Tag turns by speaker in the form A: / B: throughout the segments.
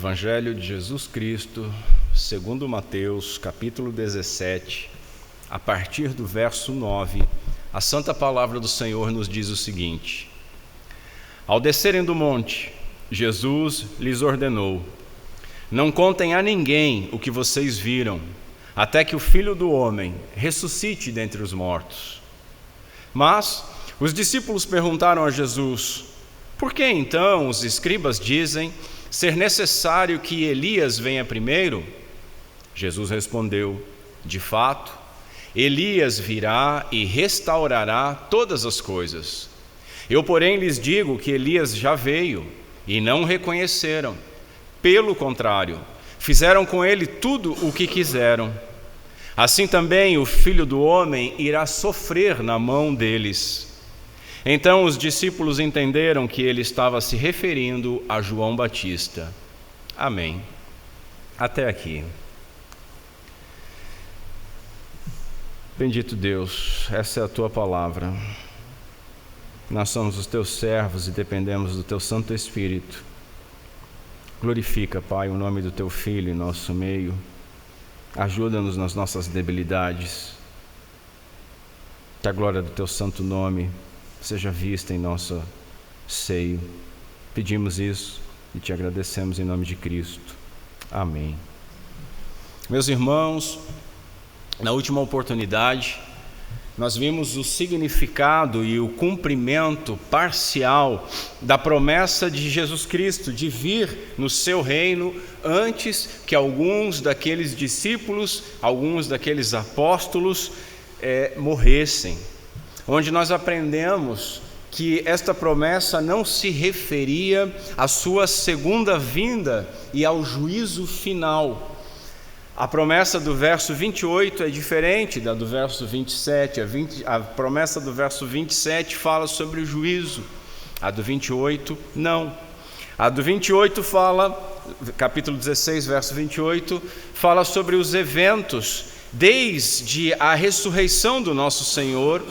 A: Evangelho de Jesus Cristo, segundo Mateus, capítulo 17, a partir do verso 9, a santa palavra do Senhor nos diz o seguinte: Ao descerem do monte, Jesus lhes ordenou: Não contem a ninguém o que vocês viram, até que o Filho do Homem ressuscite dentre os mortos. Mas os discípulos perguntaram a Jesus: Por que então os escribas dizem ser necessário que Elias venha primeiro? Jesus respondeu: De fato, Elias virá e restaurará todas as coisas. Eu, porém, lhes digo que Elias já veio e não o reconheceram. Pelo contrário, fizeram com ele tudo o que quiseram. Assim também o Filho do Homem irá sofrer na mão deles. Então os discípulos entenderam que ele estava se referindo a João Batista. Amém. Até aqui. Bendito Deus, essa é a Tua palavra. Nós somos os Teus servos e dependemos do Teu Santo Espírito. Glorifica, Pai, o nome do Teu Filho em nosso meio. Ajuda-nos nas nossas debilidades. Que a glória do Teu santo nome seja vista em nosso seio. Pedimos isso e Te agradecemos em nome de Cristo. Amém. Meus irmãos, na última oportunidade, nós vimos o significado e o cumprimento parcial da promessa de Jesus Cristo de vir no seu reino antes que alguns daqueles discípulos, alguns daqueles apóstolos morressem. Onde nós aprendemos que esta promessa não se referia à sua segunda vinda e ao juízo final. A promessa do verso 28 é diferente da do verso 27. A promessa do verso 27 fala sobre o juízo. A do 28, não. A do 28 fala, capítulo 16, verso 28, fala sobre os eventos desde a ressurreição do nosso Senhor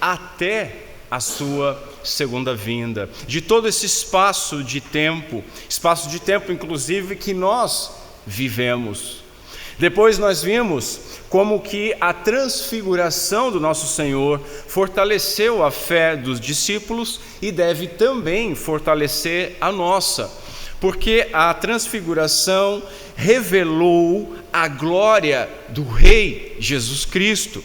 A: até a sua segunda vinda. De todo esse espaço de tempo inclusive que nós vivemos. Depois nós vimos como que a transfiguração do nosso Senhor fortaleceu a fé dos discípulos e deve também fortalecer a nossa, porque a transfiguração revelou a glória do Rei Jesus Cristo.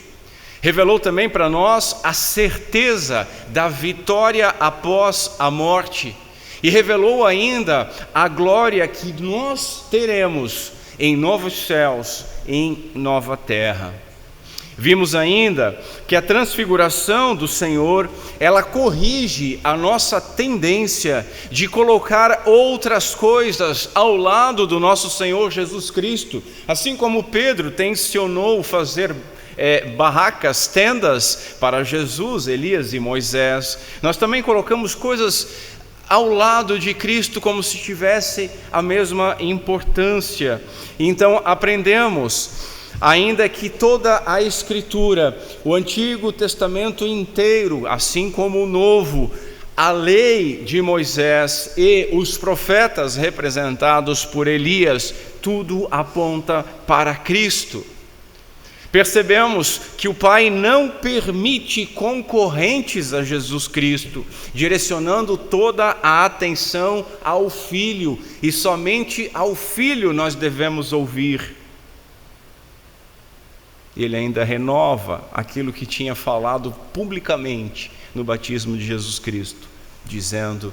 A: Revelou também para nós a certeza da vitória após a morte e revelou ainda a glória que nós teremos em novos céus, em nova terra. Vimos ainda que a transfiguração do Senhor, ela corrige a nossa tendência de colocar outras coisas ao lado do nosso Senhor Jesus Cristo. Assim como Pedro tensionou fazer barracas, tendas para Jesus, Elias e Moisés, nós também colocamos coisas ao lado de Cristo como se tivesse a mesma importância. Então aprendemos ainda que toda a Escritura, o Antigo Testamento inteiro, assim como o Novo, a lei de Moisés e os profetas representados por Elias, tudo aponta para Cristo. Percebemos que o Pai não permite concorrentes a Jesus Cristo, direcionando toda a atenção ao Filho, e somente ao Filho nós devemos ouvir. Ele ainda renova aquilo que tinha falado publicamente no batismo de Jesus Cristo, dizendo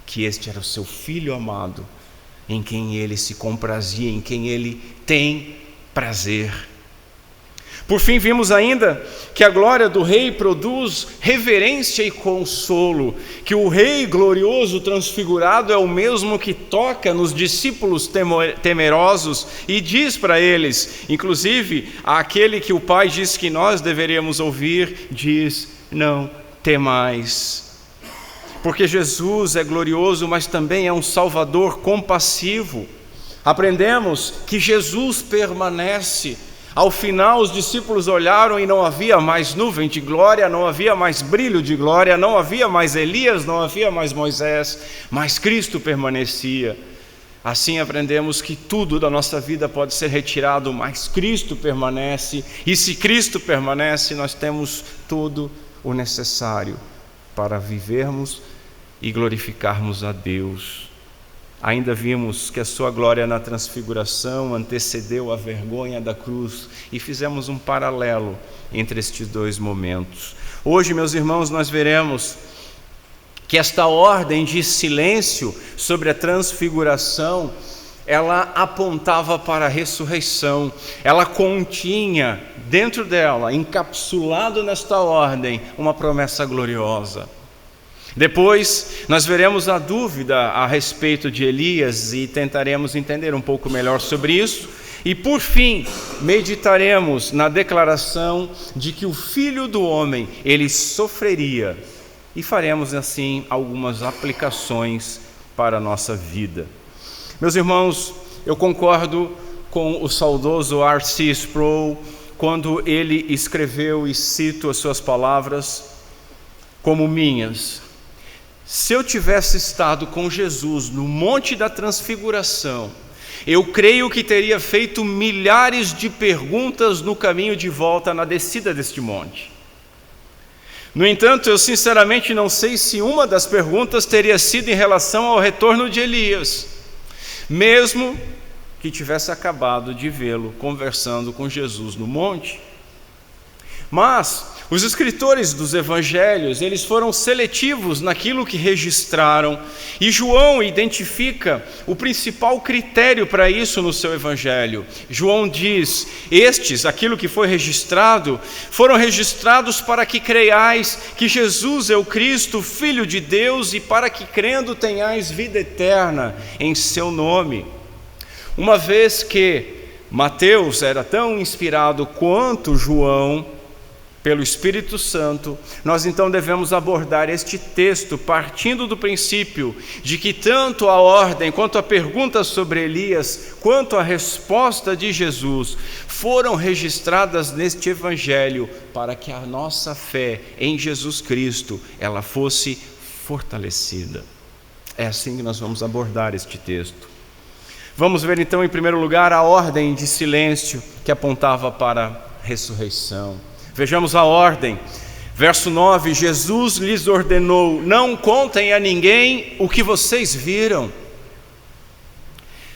A: que este era o seu Filho amado, em quem ele se comprazia, em quem ele tem prazer. Por fim, vimos ainda que a glória do Rei produz reverência e consolo, que o Rei glorioso transfigurado é o mesmo que toca nos discípulos temerosos e diz para eles, inclusive aquele que o Pai diz que nós deveríamos ouvir, diz: não temais. Porque Jesus é glorioso, mas também é um Salvador compassivo. Aprendemos que Jesus permanece. Ao final, os discípulos olharam e não havia mais nuvem de glória, não havia mais brilho de glória, não havia mais Elias, não havia mais Moisés, mas Cristo permanecia. Assim aprendemos que tudo da nossa vida pode ser retirado, mas Cristo permanece, e se Cristo permanece, nós temos tudo o necessário para vivermos e glorificarmos a Deus. Ainda vimos que a sua glória na transfiguração antecedeu a vergonha da cruz e fizemos um paralelo entre estes dois momentos. Hoje, meus irmãos, nós veremos que esta ordem de silêncio sobre a transfiguração, ela apontava para a ressurreição, ela continha dentro dela, encapsulado nesta ordem, uma promessa gloriosa. Depois, nós veremos a dúvida a respeito de Elias e tentaremos entender um pouco melhor sobre isso. E por fim, meditaremos na declaração de que o Filho do Homem, ele sofreria. E faremos assim algumas aplicações para a nossa vida. Meus irmãos, eu concordo com o saudoso R.C. Sproul quando ele escreveu, e cito as suas palavras como minhas: se eu tivesse estado com Jesus no Monte da Transfiguração, eu creio que teria feito milhares de perguntas no caminho de volta na descida deste monte. No entanto, eu sinceramente não sei se uma das perguntas teria sido em relação ao retorno de Elias, mesmo que tivesse acabado de vê-lo conversando com Jesus no monte. Mas os escritores dos evangelhos, eles foram seletivos naquilo que registraram, e João identifica o principal critério para isso no seu evangelho. João diz: estes, aquilo que foi registrado, foram registrados para que creiais que Jesus é o Cristo, Filho de Deus, e para que crendo tenhais vida eterna em seu nome. Uma vez que Mateus era tão inspirado quanto João pelo Espírito Santo, nós então devemos abordar este texto partindo do princípio de que tanto a ordem, quanto a pergunta sobre Elias, quanto a resposta de Jesus foram registradas neste Evangelho para que a nossa fé em Jesus Cristo, ela fosse fortalecida. É assim que nós vamos abordar este texto. Vamos ver então, em primeiro lugar, a ordem de silêncio que apontava para a ressurreição. Vejamos a ordem. Verso 9: Jesus lhes ordenou: não contem a ninguém o que vocês viram.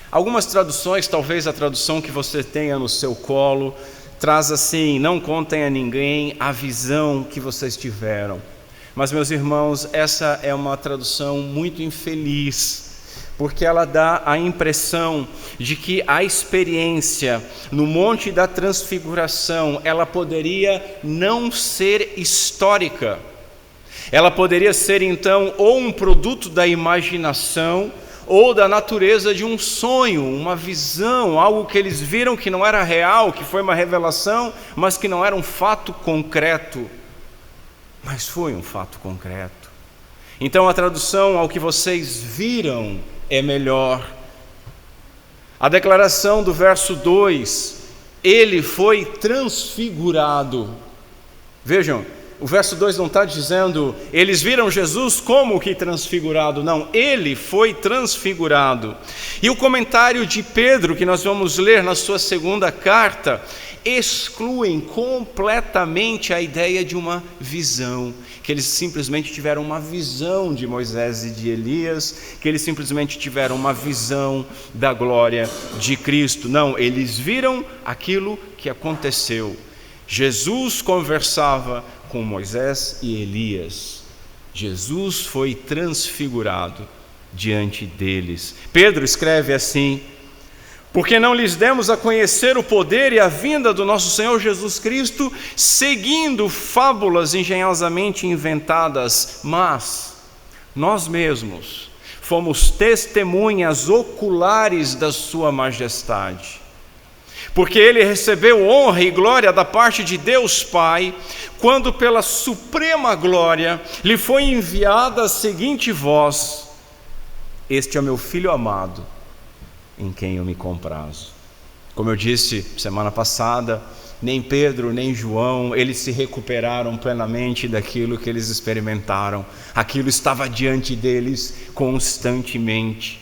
A: Algumas traduções, talvez a tradução que você tenha no seu colo, traz assim: não contem a ninguém a visão que vocês tiveram. Mas, meus irmãos, essa é uma tradução muito infeliz, porque ela dá a impressão de que a experiência no Monte da Transfiguração, ela poderia não ser histórica. Ela poderia ser, então, ou um produto da imaginação, ou da natureza de um sonho, uma visão, algo que eles viram que não era real, que foi uma revelação, mas que não era um fato concreto. Mas foi um fato concreto. Então a tradução ao que vocês viram é melhor. A declaração do verso 2, ele foi transfigurado. Vejam, o verso 2 não está dizendo eles viram Jesus como que transfigurado, não, ele foi transfigurado. E o comentário de Pedro, que nós vamos ler na sua segunda carta, excluem completamente a ideia de uma visão, que eles simplesmente tiveram uma visão de Moisés e de Elias, que eles simplesmente tiveram uma visão da glória de Cristo. Não, eles viram aquilo que aconteceu. Jesus conversava com Moisés e Elias. Jesus foi transfigurado diante deles. Pedro escreve assim: porque não lhes demos a conhecer o poder e a vinda do nosso Senhor Jesus Cristo, seguindo fábulas engenhosamente inventadas, mas nós mesmos fomos testemunhas oculares da sua majestade. Porque ele recebeu honra e glória da parte de Deus Pai, quando pela suprema glória lhe foi enviada a seguinte voz: este é o meu Filho amado, em quem eu me comprazo. Como eu disse semana passada, nem Pedro nem João, eles se recuperaram plenamente daquilo que eles experimentaram. Aquilo estava diante deles constantemente.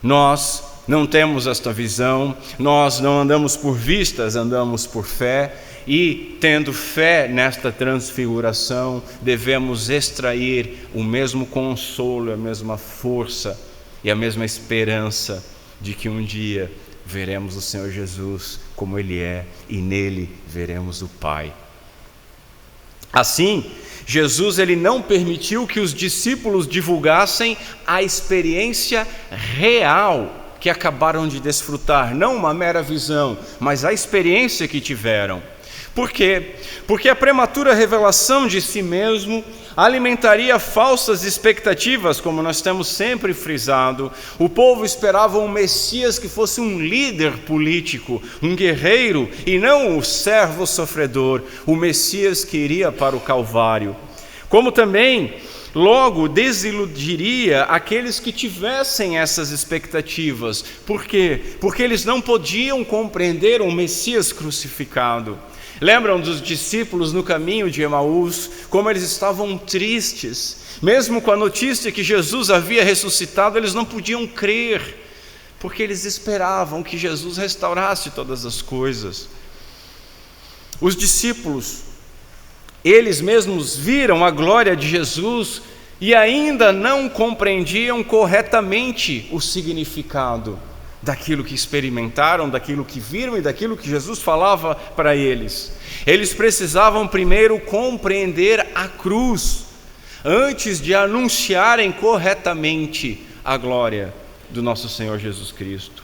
A: Nós não temos esta visão, nós não andamos por vistas, andamos por fé, e tendo fé nesta transfiguração, devemos extrair o mesmo consolo, a mesma força e a mesma esperança de que um dia veremos o Senhor Jesus como Ele é, e nele veremos o Pai. Assim, Jesus ele não permitiu que os discípulos divulgassem a experiência real que acabaram de desfrutar, não uma mera visão, mas a experiência que tiveram. Por quê? Porque a prematura revelação de si mesmo alimentaria falsas expectativas, como nós temos sempre frisado. O povo esperava um Messias que fosse um líder político, um guerreiro, e não o servo sofredor, o Messias que iria para o Calvário. Como também logo desiludiria aqueles que tivessem essas expectativas. Por quê? Porque eles não podiam compreender um Messias crucificado. Lembram dos discípulos no caminho de Emaús, como eles estavam tristes, mesmo com a notícia que Jesus havia ressuscitado, eles não podiam crer, porque eles esperavam que Jesus restaurasse todas as coisas. Os discípulos, eles mesmos viram a glória de Jesus e ainda não compreendiam corretamente o significado daquilo que experimentaram, daquilo que viram e daquilo que Jesus falava para eles. Eles precisavam primeiro compreender a cruz, antes de anunciarem corretamente a glória do nosso Senhor Jesus Cristo.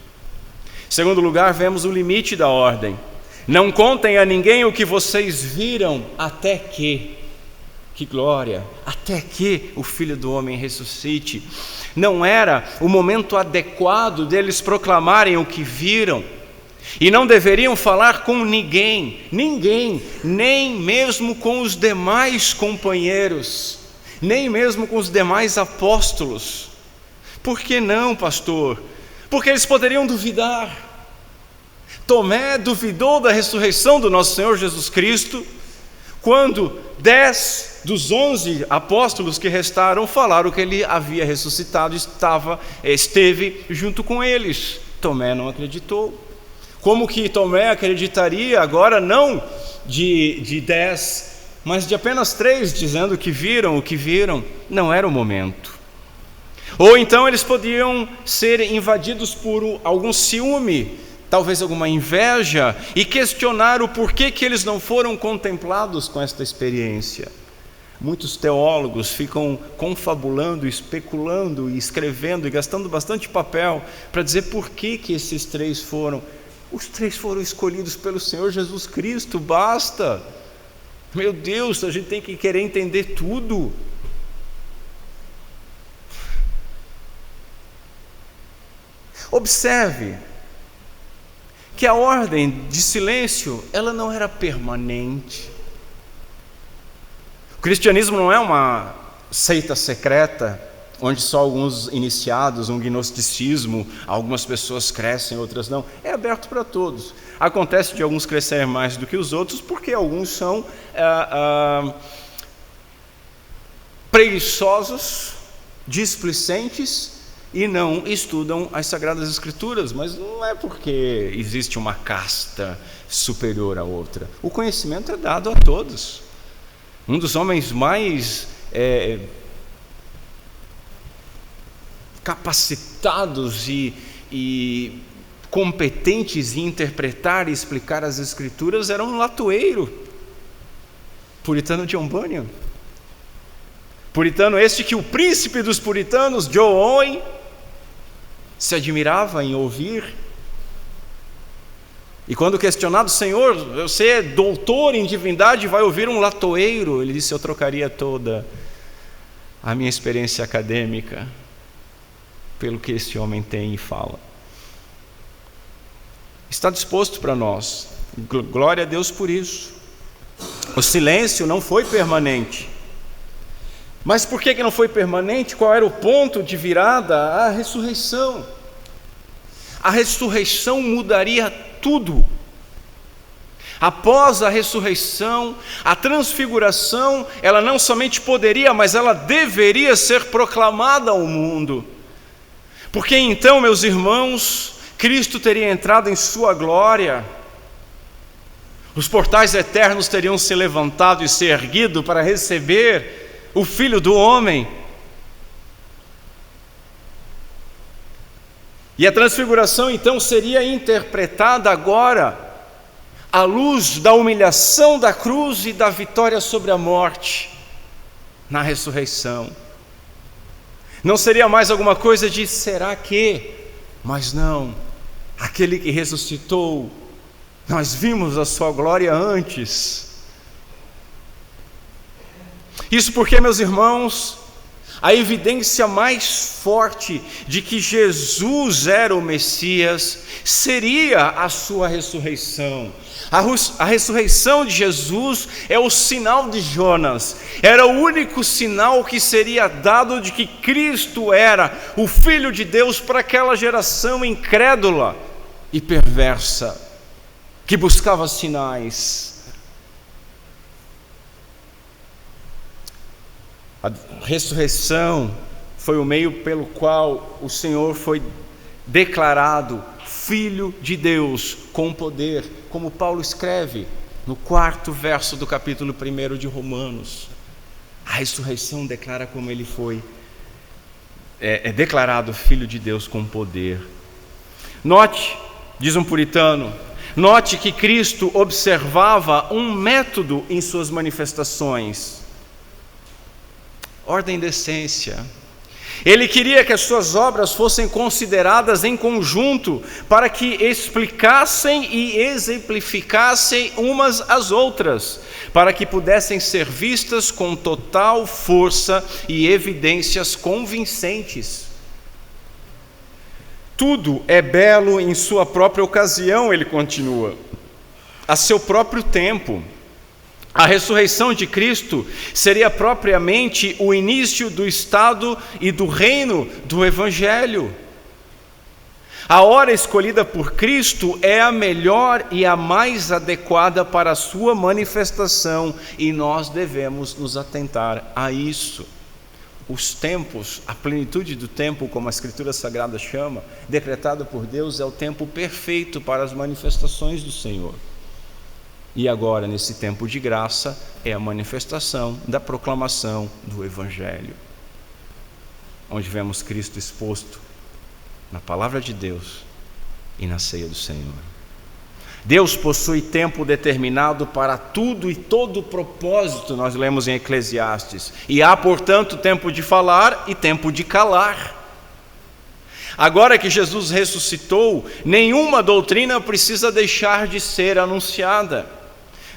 A: Em segundo lugar, vemos o limite da ordem. Não contem a ninguém o que vocês viram até que glória, até que o Filho do Homem ressuscite. Não era o momento adequado deles proclamarem o que viram, e não deveriam falar com ninguém, nem mesmo com os demais companheiros, nem mesmo com os demais apóstolos. Por que não, pastor? Porque eles poderiam duvidar. Tomé duvidou da ressurreição do nosso Senhor Jesus Cristo, quando 10 dos 11 apóstolos que restaram falaram que ele havia ressuscitado, esteve junto com eles. Tomé não acreditou. Como que Tomé acreditaria agora não de 10, mas de apenas 3, dizendo que viram o que viram? Não era o momento. Ou então eles podiam ser invadidos por algum ciúme, talvez alguma inveja, e questionar o porquê que eles não foram contemplados com esta experiência. Muitos teólogos ficam confabulando, especulando e escrevendo e gastando bastante papel para dizer por que esses 3 foram. Os 3 foram escolhidos pelo Senhor Jesus Cristo, basta. Meu Deus, a gente tem que querer entender tudo. Observe que a ordem de silêncio, ela não era permanente. O cristianismo não é uma seita secreta, onde só alguns iniciados, um gnosticismo, algumas pessoas crescem, outras não. É aberto para todos. Acontece de alguns crescerem mais do que os outros, porque alguns são preguiçosos, displicentes, e não estudam as Sagradas Escrituras, mas não é porque existe uma casta superior à outra. O conhecimento é dado a todos. Um dos homens mais capacitados e competentes em interpretar e explicar as Escrituras era um latoeiro, puritano John Bunyan. Puritano este que o príncipe dos puritanos, John Owen, se admirava em ouvir. E quando questionado: Senhor, você é doutor em divindade, vai ouvir um latoeiro? Ele disse: eu trocaria toda a minha experiência acadêmica pelo que esse homem tem e fala. Está disposto para nós. Glória a Deus por isso. O silêncio não foi permanente. Mas por que não foi permanente? Qual era o ponto de virada? A ressurreição. A ressurreição mudaria tudo. Após a ressurreição, a transfiguração, ela não somente poderia, mas ela deveria ser proclamada ao mundo. Porque então, meus irmãos, Cristo teria entrado em sua glória, os portais eternos teriam se levantado e se erguido para receber o Filho do Homem. E a transfiguração então seria interpretada agora à luz da humilhação da cruz e da vitória sobre a morte na ressurreição. Não seria mais alguma coisa de será que? Mas não, aquele que ressuscitou, nós vimos a sua glória antes. Isso porque, meus irmãos, a evidência mais forte de que Jesus era o Messias seria a sua ressurreição. A ressurreição de Jesus é o sinal de Jonas, era o único sinal que seria dado de que Cristo era o Filho de Deus para aquela geração incrédula e perversa, que buscava sinais. A ressurreição foi o meio pelo qual o Senhor foi declarado Filho de Deus com poder, como Paulo escreve no 4º verso do capítulo 1 de Romanos. A ressurreição declara como ele foi declarado Filho de Deus com poder. Note, diz um puritano, note que Cristo observava um método em suas manifestações: ordem e decência. Ele queria que as suas obras fossem consideradas em conjunto para que explicassem e exemplificassem umas às outras, para que pudessem ser vistas com total força e evidências convincentes. Tudo é belo em sua própria ocasião, ele continua, a seu próprio tempo. A ressurreição de Cristo seria propriamente o início do estado e do reino do Evangelho. A hora escolhida por Cristo é a melhor e a mais adequada para a sua manifestação, e nós devemos nos atentar a isso. Os tempos, a plenitude do tempo, como a Escritura Sagrada chama, decretado por Deus, é o tempo perfeito para as manifestações do Senhor. E agora, nesse tempo de graça, é a manifestação da proclamação do Evangelho, onde vemos Cristo exposto na palavra de Deus e na ceia do Senhor. Deus possui tempo determinado para tudo e todo propósito, nós lemos em Eclesiastes, e há, portanto, tempo de falar e tempo de calar. Agora que Jesus ressuscitou, nenhuma doutrina precisa deixar de ser anunciada.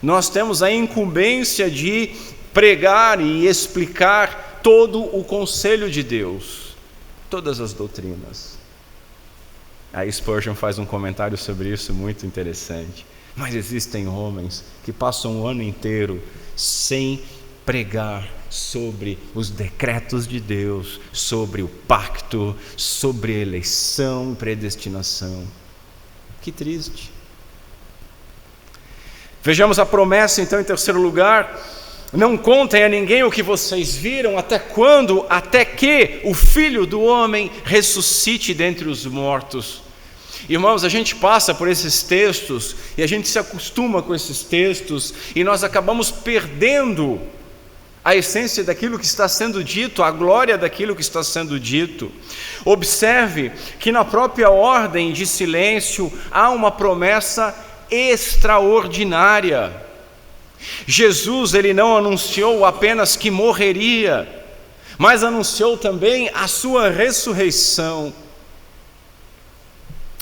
A: Nós temos a incumbência de pregar e explicar todo o conselho de Deus, todas as doutrinas. A Spurgeon faz um comentário sobre isso muito interessante. Mas existem homens que passam o ano inteiro sem pregar sobre os decretos de Deus, sobre o pacto, sobre eleição e predestinação. Que triste. Vejamos a promessa então em terceiro lugar: não contem a ninguém o que vocês viram, até quando? Até que o Filho do Homem ressuscite dentre os mortos. Irmãos, a gente passa por esses textos e a gente se acostuma com esses textos e nós acabamos perdendo a essência daquilo que está sendo dito, a glória daquilo que está sendo dito. Observe que na própria ordem de silêncio há uma promessa extraordinária. Jesus, ele não anunciou apenas que morreria, mas anunciou também a sua ressurreição.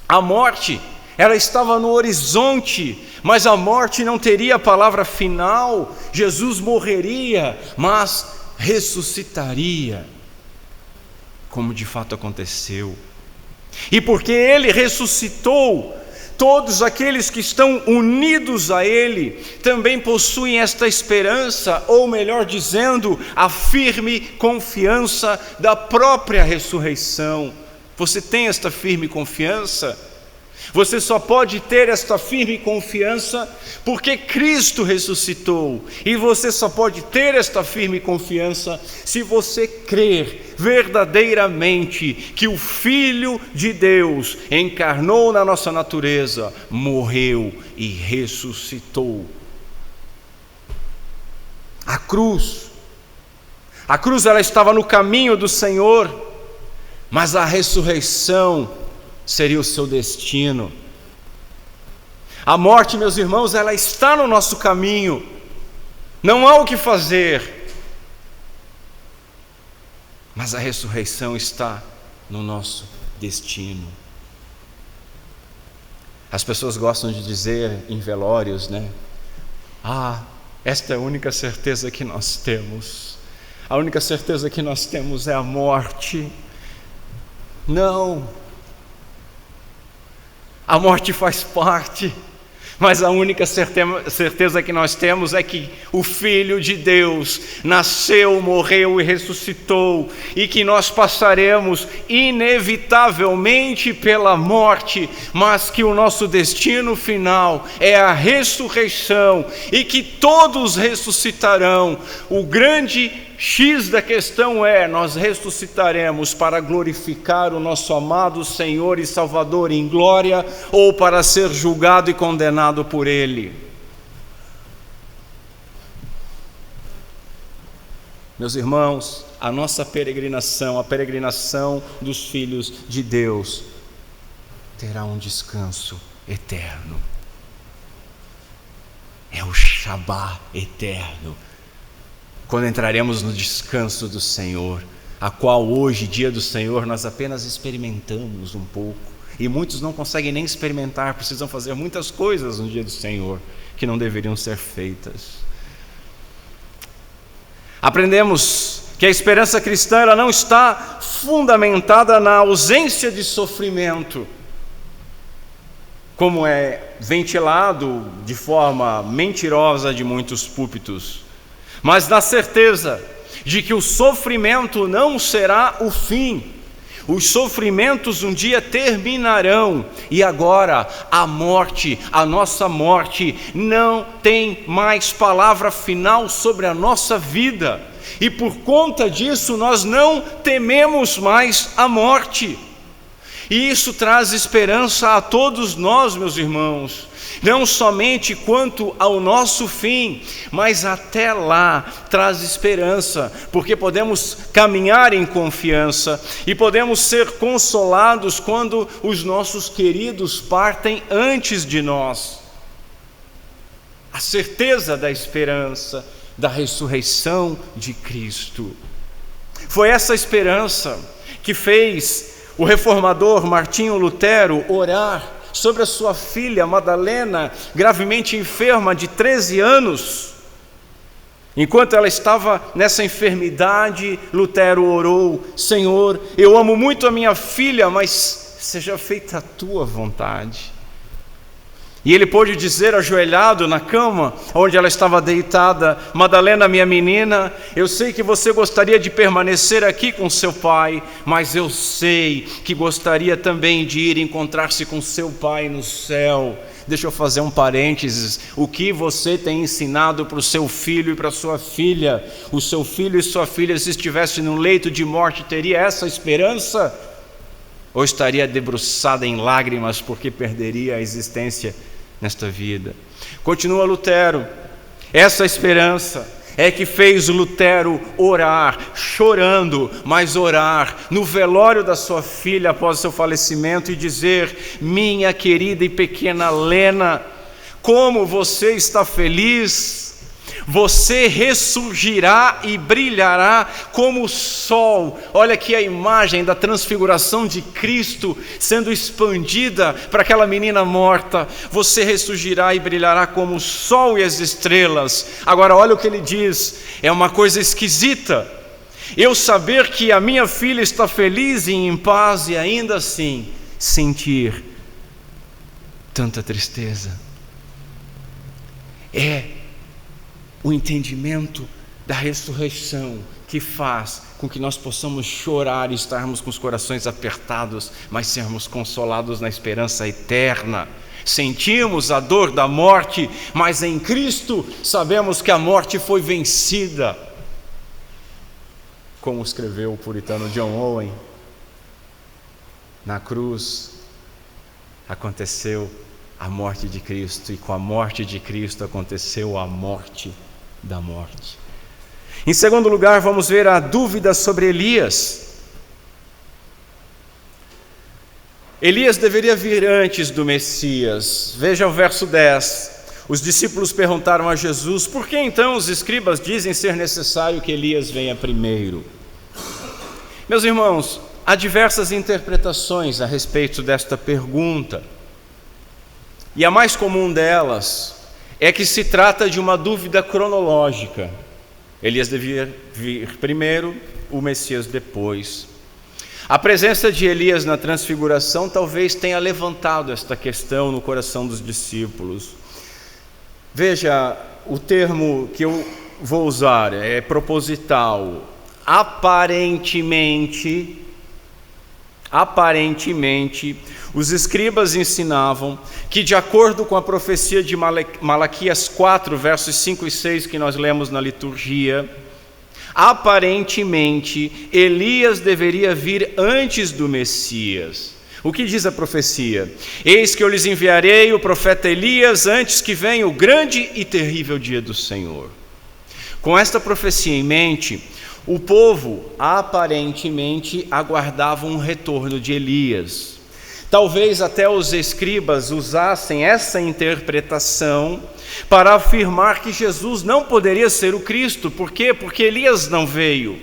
A: A morte, ela estava no horizonte, mas a morte não teria a palavra final. Jesus morreria, mas ressuscitaria, como de fato aconteceu. E porque ele ressuscitou, todos aqueles que estão unidos a Ele também possuem esta esperança, ou melhor dizendo, a firme confiança da própria ressurreição. Você tem esta firme confiança? Você só pode ter esta firme confiança porque Cristo ressuscitou. E você só pode ter esta firme confiança se você crer verdadeiramente que o Filho de Deus encarnou na nossa natureza, morreu e ressuscitou. A cruz ela estava no caminho do Senhor, mas a ressurreição seria o seu destino. A morte, meus irmãos, ela está no nosso caminho, não há o que fazer, mas a ressurreição está no nosso destino. As pessoas gostam de dizer em velórios, né? Esta é a única certeza que nós temos. A única certeza que nós temos é a morte. Não. A morte faz parte, mas a única certeza que nós temos é que o Filho de Deus nasceu, morreu e ressuscitou, e que nós passaremos inevitavelmente pela morte, mas que o nosso destino final é a ressurreição, e que todos ressuscitarão. O grande X da questão é: nós ressuscitaremos para glorificar o nosso amado Senhor e Salvador em glória, ou para ser julgado e condenado por Ele? Meus irmãos, a nossa peregrinação, a peregrinação dos filhos de Deus, terá um descanso eterno. É o Shabá eterno, quando entraremos no descanso do Senhor, a qual hoje, dia do Senhor, nós apenas experimentamos um pouco, e muitos não conseguem nem experimentar, precisam fazer muitas coisas no dia do Senhor que não deveriam ser feitas. Aprendemos que a esperança cristã ela não está fundamentada na ausência de sofrimento, como é ventilado de forma mentirosa de muitos púlpitos, mas na certeza de que o sofrimento não será o fim. Os sofrimentos um dia terminarão, e agora a morte, a nossa morte, não tem mais palavra final sobre a nossa vida, e por conta disso nós não tememos mais a morte. E isso traz esperança a todos nós, meus irmãos, não somente quanto ao nosso fim, mas até lá traz esperança, porque podemos caminhar em confiança e podemos ser consolados quando os nossos queridos partem antes de nós. A certeza da esperança, da ressurreição de Cristo. Foi essa esperança que fez o reformador Martinho Lutero orar sobre a sua filha Madalena, gravemente enferma de 13 anos. Enquanto ela estava nessa enfermidade, Lutero orou: Senhor, eu amo muito a minha filha, mas seja feita a tua vontade. E ele pôde dizer, ajoelhado na cama onde ela estava deitada: Madalena, minha menina, eu sei que você gostaria de permanecer aqui com seu pai, mas eu sei que gostaria também de ir encontrar-se com seu pai no céu. Deixa eu fazer um parênteses: o que você tem ensinado para o seu filho e para a sua filha? O seu filho e sua filha, se estivesse no leito de morte, teria essa esperança? Ou estaria debruçada em lágrimas porque perderia a existência nesta vida? Continua Lutero: essa esperança é que fez Lutero orar, chorando, mas orar no velório da sua filha após seu falecimento e dizer: minha querida e pequena Lena, como você está feliz, você ressurgirá e brilhará como o sol. Olha aqui a imagem da transfiguração de Cristo sendo expandida para aquela menina morta. Você ressurgirá e brilhará como o sol e as estrelas. Agora olha o que ele diz, é uma coisa esquisita: eu saber que a minha filha está feliz e em paz, e ainda assim sentir tanta tristeza. É o entendimento da ressurreição que faz com que nós possamos chorar e estarmos com os corações apertados, mas sermos consolados na esperança eterna. Sentimos a dor da morte, mas em Cristo sabemos que a morte foi vencida. Como escreveu o puritano John Owen, na cruz aconteceu a morte de Cristo, e com a morte de Cristo aconteceu a morte da morte. Em segundo lugar, vamos ver a dúvida sobre Elias. Elias deveria vir antes do Messias. Veja o verso 10. Os discípulos perguntaram a Jesus: por que então os escribas dizem ser necessário que Elias venha primeiro? Meus irmãos, há diversas interpretações a respeito desta pergunta. E a mais comum delas é que se trata de uma dúvida cronológica. Elias devia vir primeiro, o Messias depois. A presença de Elias na transfiguração talvez tenha levantado esta questão no coração dos discípulos. Veja, o termo que eu vou usar é proposital. Aparentemente, os escribas ensinavam que, de acordo com a profecia de Malaquias 4, versos 5 e 6, que nós lemos na liturgia, aparentemente Elias deveria vir antes do Messias. O que diz a profecia? Eis que eu lhes enviarei o profeta Elias antes que venha o grande e terrível dia do Senhor. Com esta profecia em mente, o povo aparentemente aguardava um retorno de Elias. Talvez até os escribas usassem essa interpretação para afirmar que Jesus não poderia ser o Cristo. Por quê? Porque Elias não veio.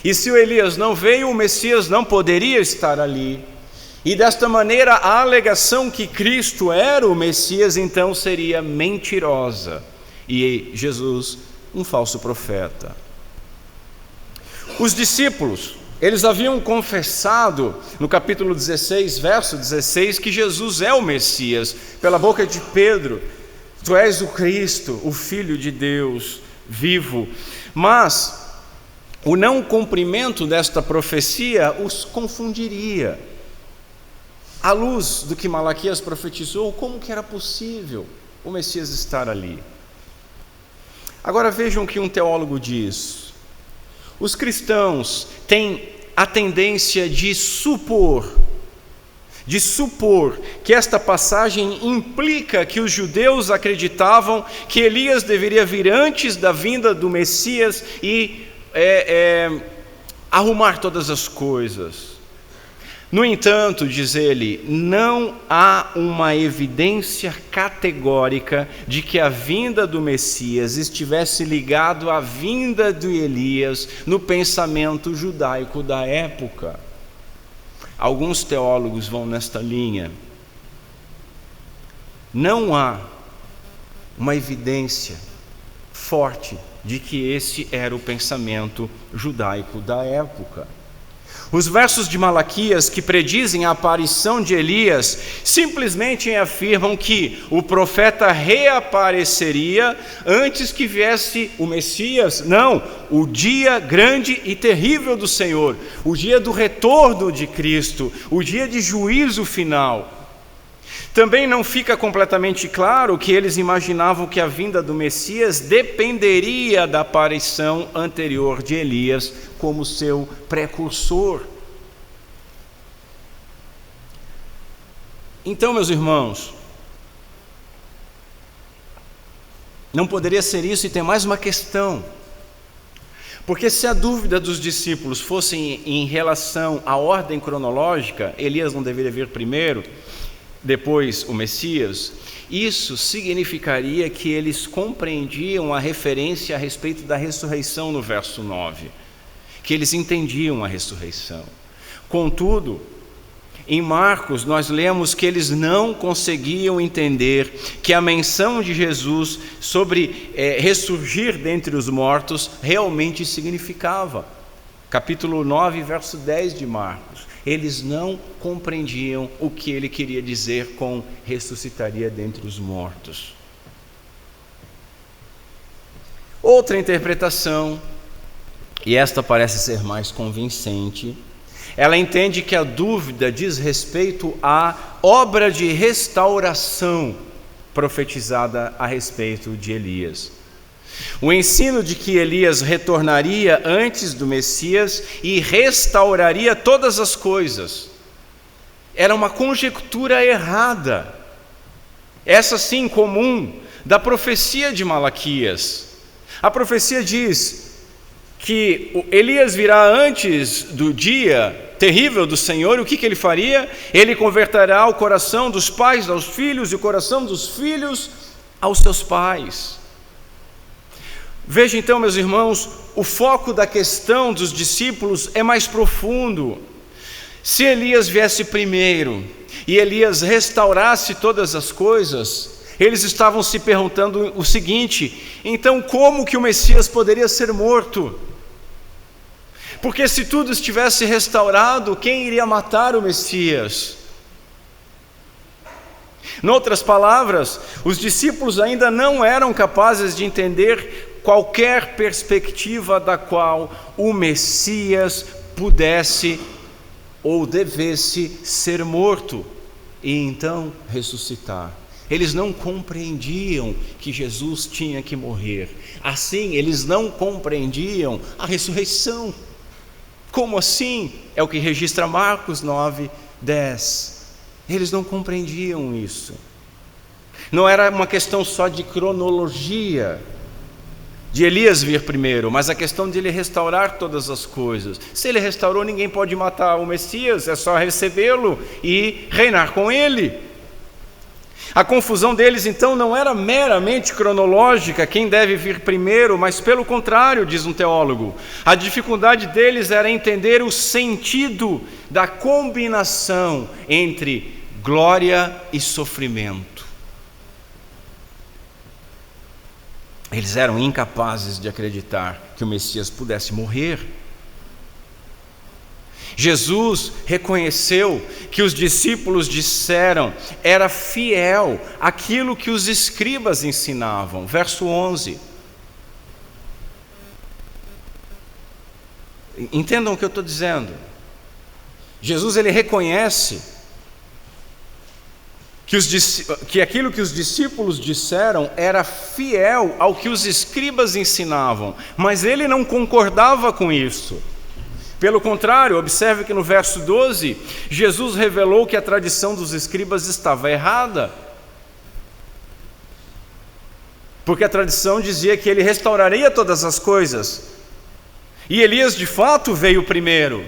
A: E se o Elias não veio, o Messias não poderia estar ali. E desta maneira, a alegação que Cristo era o Messias, então, seria mentirosa. E Jesus, um falso profeta. Os discípulos, eles haviam confessado no capítulo 16, verso 16, que Jesus é o Messias, pela boca de Pedro: tu és o Cristo, o Filho de Deus vivo. Mas o não cumprimento desta profecia os confundiria. À luz do que Malaquias profetizou, como que era possível o Messias estar ali? Agora vejam o que um teólogo diz. Os cristãos têm a tendência de supor que esta passagem implica que os judeus acreditavam que Elias deveria vir antes da vinda do Messias e arrumar todas as coisas. No entanto, diz ele, não há uma evidência categórica de que a vinda do Messias estivesse ligado à vinda de Elias no pensamento judaico da época. Alguns teólogos vão nesta linha. Não há uma evidência forte de que esse era o pensamento judaico da época. Os versos de Malaquias que predizem a aparição de Elias simplesmente afirmam que o profeta reapareceria antes que viesse o Messias. Não, o dia grande e terrível do Senhor, o dia do retorno de Cristo, o dia de juízo final. Também não fica completamente claro que eles imaginavam que a vinda do Messias dependeria da aparição anterior de Elias como seu precursor. Então, meus irmãos, não poderia ser isso, e tem mais uma questão. Porque se a dúvida dos discípulos fosse em relação à ordem cronológica, Elias não deveria vir primeiro, depois o Messias, isso significaria que eles compreendiam a referência a respeito da ressurreição no verso 9, que eles entendiam a ressurreição. Contudo, em Marcos nós lemos que eles não conseguiam entender que a menção de Jesus sobre ressurgir dentre os mortos realmente significava. Capítulo 9, verso 10 de Marcos. Eles não compreendiam o que ele queria dizer com ressuscitaria dentre os mortos. Outra interpretação e esta parece ser mais convincente. Ela entende que a dúvida diz respeito à obra de restauração profetizada a respeito de Elias. O ensino de que Elias retornaria antes do Messias e restauraria todas as coisas era uma conjectura errada, essa sim comum, da profecia de Malaquias. A profecia diz que Elias virá antes do dia terrível do Senhor. O que ele faria? Ele converterá o coração dos pais aos filhos e o coração dos filhos aos seus pais. Veja então, meus irmãos, o foco da questão dos discípulos é mais profundo. Se Elias viesse primeiro e Elias restaurasse todas as coisas, eles estavam se perguntando o seguinte: então como que o Messias poderia ser morto? Porque se tudo estivesse restaurado, quem iria matar o Messias? Em outras palavras, os discípulos ainda não eram capazes de entender qualquer perspectiva da qual o Messias pudesse ou devesse ser morto e então ressuscitar. Eles não compreendiam que Jesus tinha que morrer. Assim, eles não compreendiam a ressurreição. Como assim? É o que registra Marcos 9:10. Eles não compreendiam isso. Não era uma questão só de cronologia, de Elias vir primeiro, mas a questão de ele restaurar todas as coisas. Se ele restaurou, ninguém pode matar o Messias, é só recebê-lo e reinar com ele. A confusão deles então não era meramente cronológica, quem deve vir primeiro, mas pelo contrário, diz um teólogo, a dificuldade deles era entender o sentido da combinação entre glória e sofrimento. Eles eram incapazes de acreditar que o Messias pudesse morrer. Jesus reconheceu que os discípulos disseram era fiel àquilo que os escribas ensinavam. Verso 11. Entendam o que eu estou dizendo. Jesus ele reconhece que aquilo que os discípulos disseram era fiel ao que os escribas ensinavam, mas ele não concordava com isso. Pelo contrário, observe que no verso 12, Jesus revelou que a tradição dos escribas estava errada. Porque a tradição dizia que ele restauraria todas as coisas. E Elias de fato veio primeiro.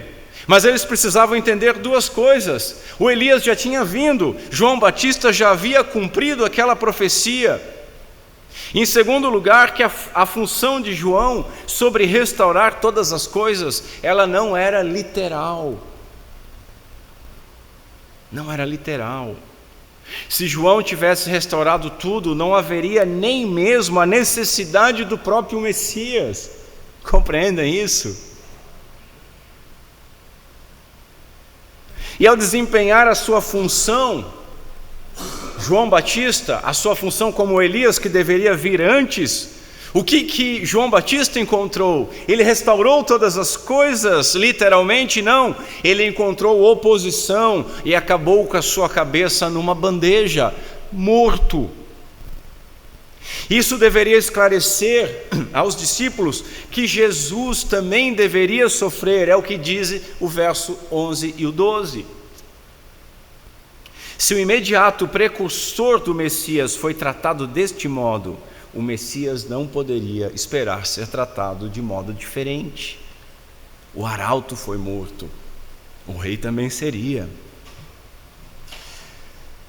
A: Mas eles precisavam entender duas coisas. O Elias já tinha vindo, João Batista já havia cumprido aquela profecia. Em segundo lugar, que a função de João sobre restaurar todas as coisas, ela não era literal. Não era literal. Se João tivesse restaurado tudo, não haveria nem mesmo a necessidade do próprio Messias. Compreendem isso? E ao desempenhar a sua função, João Batista, a sua função como Elias que deveria vir antes, o que João Batista encontrou? Ele restaurou todas as coisas, literalmente não, ele encontrou oposição e acabou com a sua cabeça numa bandeja, morto. Isso deveria esclarecer aos discípulos que Jesus também deveria sofrer, é o que diz o verso 11 e o 12. Se o imediato precursor do Messias foi tratado deste modo, o Messias não poderia esperar ser tratado de modo diferente. O arauto foi morto, o rei também seria.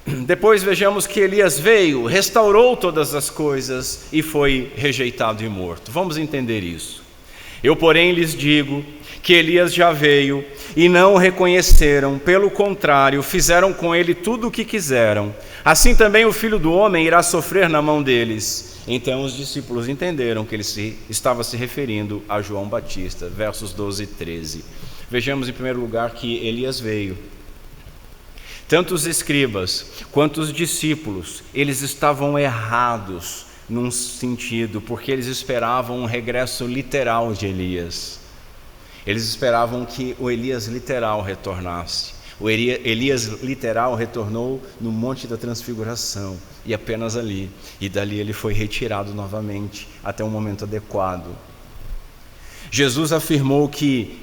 A: Depois vejamos que Elias veio, restaurou todas as coisas e foi rejeitado e morto. Vamos entender isso. Eu, porém, lhes digo que Elias já veio e não o reconheceram, pelo contrário, fizeram com ele tudo o que quiseram. Assim também o Filho do Homem irá sofrer na mão deles. Então os discípulos entenderam que ele estava se referindo a João Batista, versos 12 e 13. Vejamos em primeiro lugar que Elias veio. Tanto os escribas quanto os discípulos, eles estavam errados num sentido, porque eles esperavam um regresso literal de Elias. Eles esperavam que o Elias literal retornasse. O Elias literal retornou no Monte da Transfiguração, e apenas ali. E dali ele foi retirado novamente, até um momento adequado. Jesus afirmou que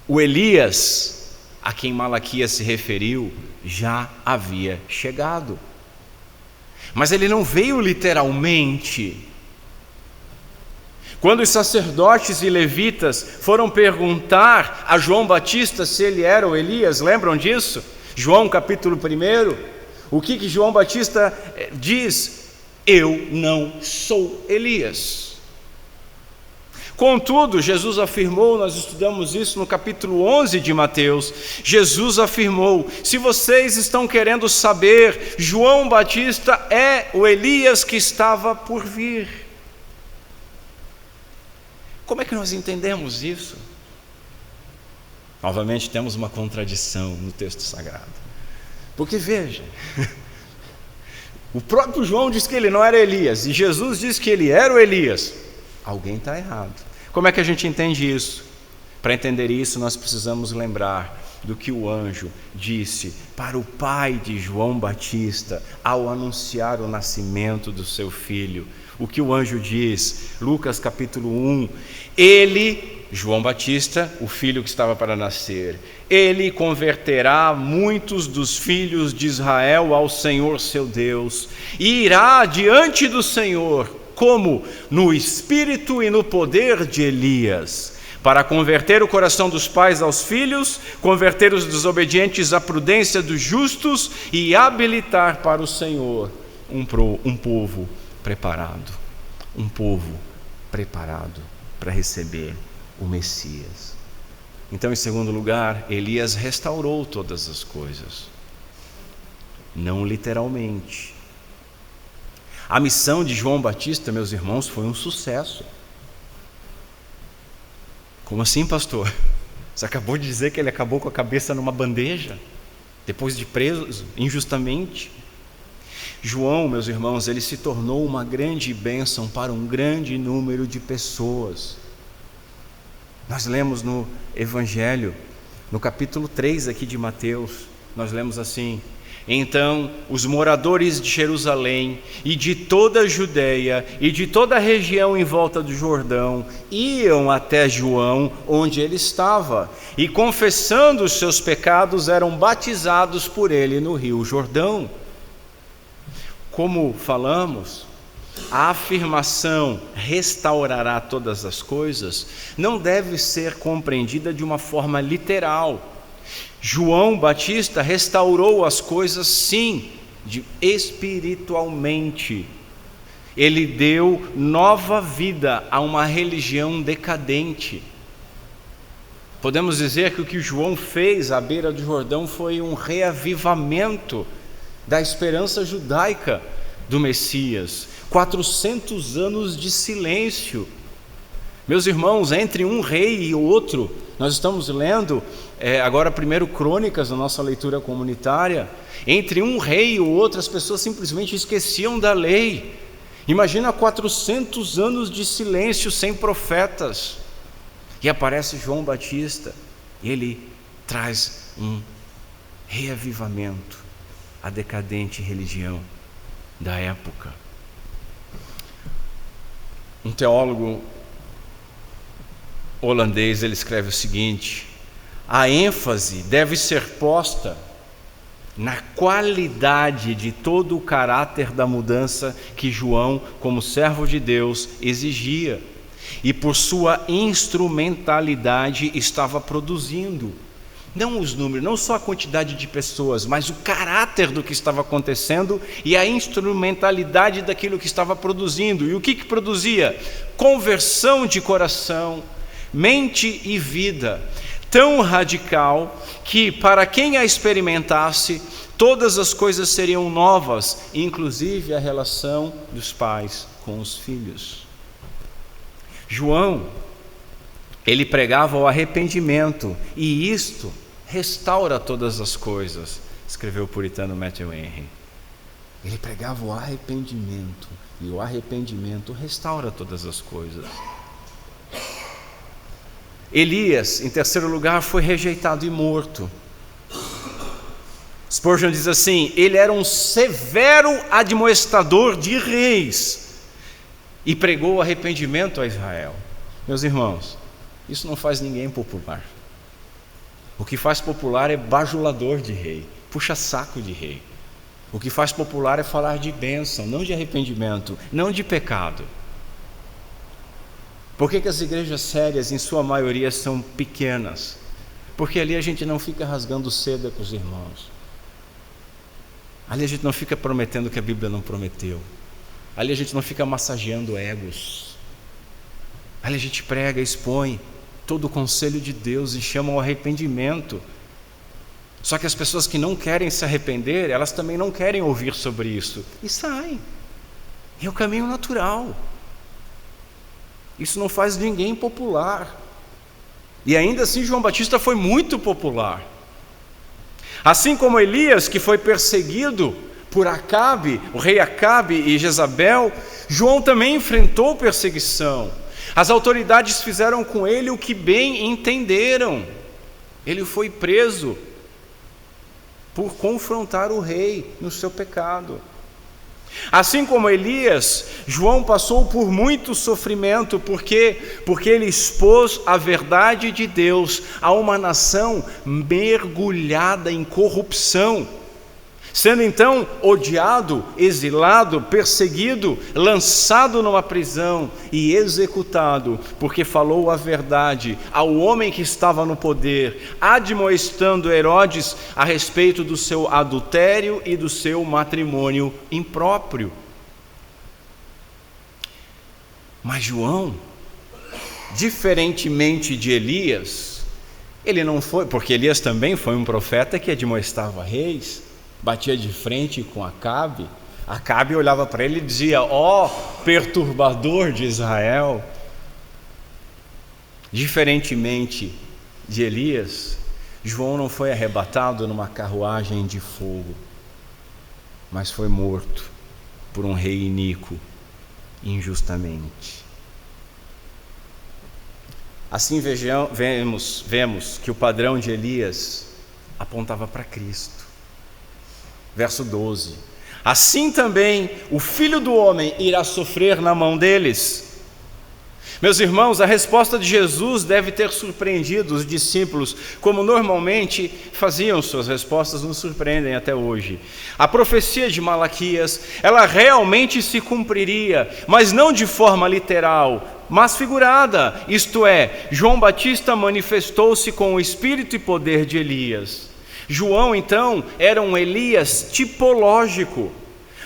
A: o Elias, a quem Malaquias se referiu, já havia chegado. Mas ele não veio literalmente. Quando os sacerdotes e levitas foram perguntar a João Batista se ele era o Elias, lembram disso? João capítulo 1, o que João Batista diz? Eu não sou Elias. Contudo, Jesus afirmou, nós estudamos isso no capítulo 11 de Mateus, Jesus afirmou: se vocês estão querendo saber, João Batista é o Elias que estava por vir. Como é que nós entendemos isso? Novamente temos uma contradição no texto sagrado. Porque veja, o próprio João diz que ele não era Elias, e Jesus diz que ele era o Elias. Alguém está errado. Como é que a gente entende isso? Para entender isso, nós precisamos lembrar do que o anjo disse para o pai de João Batista ao anunciar o nascimento do seu filho. O que o anjo diz? Lucas capítulo 1. Ele, João Batista, o filho que estava para nascer, ele converterá muitos dos filhos de Israel ao Senhor seu Deus, e irá diante do Senhor, como no espírito e no poder de Elias, para converter o coração dos pais aos filhos, converter os desobedientes à prudência dos justos e habilitar para o Senhor um povo preparado, um povo preparado para receber o Messias. Então, em segundo lugar, Elias restaurou todas as coisas, não literalmente. A missão de João Batista, meus irmãos, foi um sucesso. Como assim, pastor? Você acabou de dizer que ele acabou com a cabeça numa bandeja, depois de preso injustamente? João, meus irmãos, ele se tornou uma grande bênção para um grande número de pessoas. Nós lemos no Evangelho, no capítulo 3 aqui de Mateus, nós lemos assim: então os moradores de Jerusalém e de toda a Judeia e de toda a região em volta do Jordão iam até João onde ele estava, e confessando os seus pecados eram batizados por ele no rio Jordão. Como falamos, a afirmação restaurará todas as coisas não deve ser compreendida de uma forma literal. João Batista restaurou as coisas, sim, espiritualmente. Ele deu nova vida a uma religião decadente. Podemos dizer que o que João fez à beira do Jordão foi um reavivamento da esperança judaica do Messias. 400 anos de silêncio. Meus irmãos, entre um rei e outro, nós estamos lendo agora 1 Crônicas, na nossa leitura comunitária. Entre um rei e o outro, as pessoas simplesmente esqueciam da lei. Imagina 400 anos de silêncio sem profetas. E aparece João Batista, e ele traz um reavivamento à decadente religião da época. Um teólogo holandês, ele escreve o seguinte: a ênfase deve ser posta na qualidade de todo o caráter da mudança que João, como servo de Deus, exigia e por sua instrumentalidade estava produzindo. Não os números, não só a quantidade de pessoas, mas o caráter do que estava acontecendo e a instrumentalidade daquilo que estava produzindo. E o que produzia? Conversão de coração, mente e vida, tão radical que para quem a experimentasse, todas as coisas seriam novas, inclusive a relação dos pais com os filhos. João, ele pregava o arrependimento, e isto restaura todas as coisas, escreveu o puritano Matthew Henry. Ele pregava o arrependimento, e o arrependimento restaura todas as coisas. Elias, em terceiro lugar, foi rejeitado e morto. Spurgeon diz assim: ele era um severo admoestador de reis e pregou arrependimento a Israel. Meus irmãos, isso não faz ninguém popular. O que faz popular é bajulador de rei, puxa-saco de rei. O que faz popular é falar de bênção, não de arrependimento, não de pecado. Por que as igrejas sérias, em sua maioria, são pequenas? Porque ali a gente não fica rasgando seda com os irmãos. Ali a gente não fica prometendo que a Bíblia não prometeu. Ali a gente não fica massageando egos. Ali a gente prega, expõe todo o conselho de Deus e chama ao arrependimento. Só que as pessoas que não querem se arrepender, elas também não querem ouvir sobre isso. E saem. É o caminho natural. Isso não faz ninguém popular. E ainda assim João Batista foi muito popular. Assim como Elias, que foi perseguido por Acabe, o rei Acabe e Jezabel, João também enfrentou perseguição. As autoridades fizeram com ele o que bem entenderam. Ele foi preso por confrontar o rei no seu pecado. Assim como Elias, João passou por muito sofrimento, porque ele expôs a verdade de Deus a uma nação mergulhada em corrupção, sendo então odiado, exilado, perseguido, lançado numa prisão e executado, porque falou a verdade ao homem que estava no poder, admoestando Herodes a respeito do seu adultério e do seu matrimônio impróprio. Mas João, diferentemente de Elias, ele não foi, porque Elias também foi um profeta que admoestava reis, batia de frente com Acabe. Acabe olhava para ele e dizia: ó, perturbador de Israel. Diferentemente de Elias, João não foi arrebatado numa carruagem de fogo, mas foi morto por um rei iníquo, injustamente. Assim vemos que o padrão de Elias apontava para Cristo. Verso 12: assim também o Filho do Homem irá sofrer na mão deles. Meus irmãos, a resposta de Jesus deve ter surpreendido os discípulos, como normalmente faziam. Suas respostas nos surpreendem até hoje. A profecia de Malaquias, ela realmente se cumpriria, mas não de forma literal, mas figurada. Isto é, João Batista manifestou-se com o espírito e poder de Elias. João, então, era um Elias tipológico,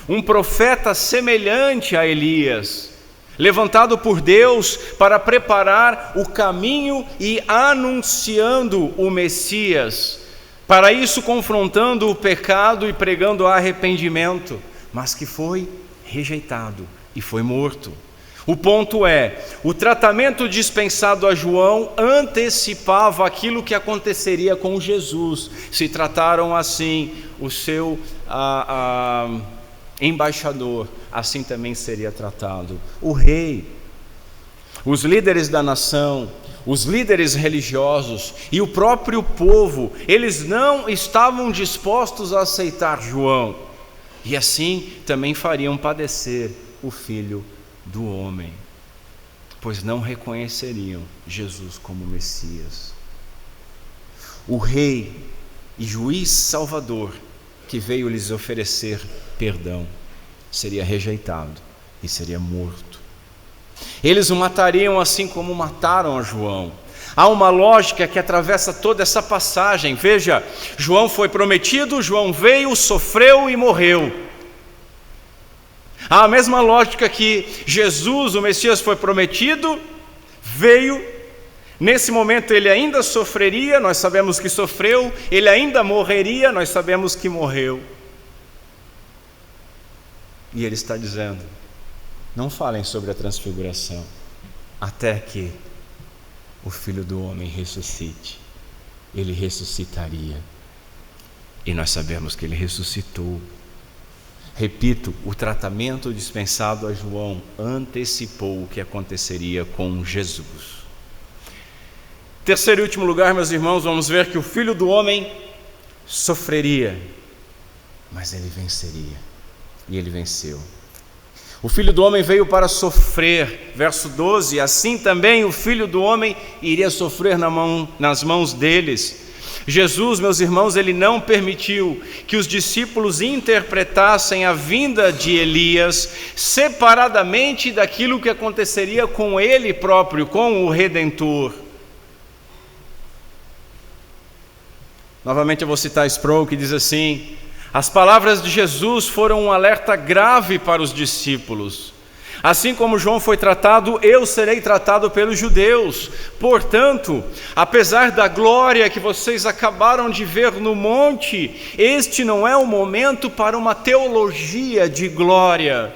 A: um profeta semelhante a Elias, levantado por Deus para preparar o caminho e anunciando o Messias, para isso confrontando o pecado e pregando arrependimento, mas que foi rejeitado e foi morto. O ponto é, o tratamento dispensado a João antecipava aquilo que aconteceria com Jesus. Se trataram assim o seu embaixador, assim também seria tratado o rei. Os líderes da nação, os líderes religiosos e o próprio povo, eles não estavam dispostos a aceitar João, e assim também fariam padecer o Filho do homem, pois não reconheceriam Jesus como Messias. O rei e juiz salvador que veio lhes oferecer perdão seria rejeitado e seria morto. Eles o matariam assim como mataram a João. Há uma lógica que atravessa toda essa passagem. Veja, João foi prometido, João veio, sofreu e morreu. Há a mesma lógica que Jesus, o Messias, foi prometido, veio, nesse momento ele ainda sofreria, nós sabemos que sofreu, ele ainda morreria, nós sabemos que morreu. E ele está dizendo: não falem sobre a transfiguração, até que o Filho do Homem ressuscite. Ele ressuscitaria, e nós sabemos que ele ressuscitou. Repito, o tratamento dispensado a João antecipou o que aconteceria com Jesus. Terceiro e último lugar, meus irmãos, vamos ver que o Filho do Homem sofreria, mas ele venceria. E ele venceu. O Filho do Homem veio para sofrer, verso 12, assim também o Filho do Homem iria sofrer nas mãos deles. Jesus, meus irmãos, ele não permitiu que os discípulos interpretassem a vinda de Elias separadamente daquilo que aconteceria com ele próprio, com o Redentor. Novamente eu vou citar Sproul, que diz assim: as palavras de Jesus foram um alerta grave para os discípulos. Assim como João foi tratado, eu serei tratado pelos judeus. Portanto, apesar da glória que vocês acabaram de ver no monte, este não é o momento para uma teologia de glória,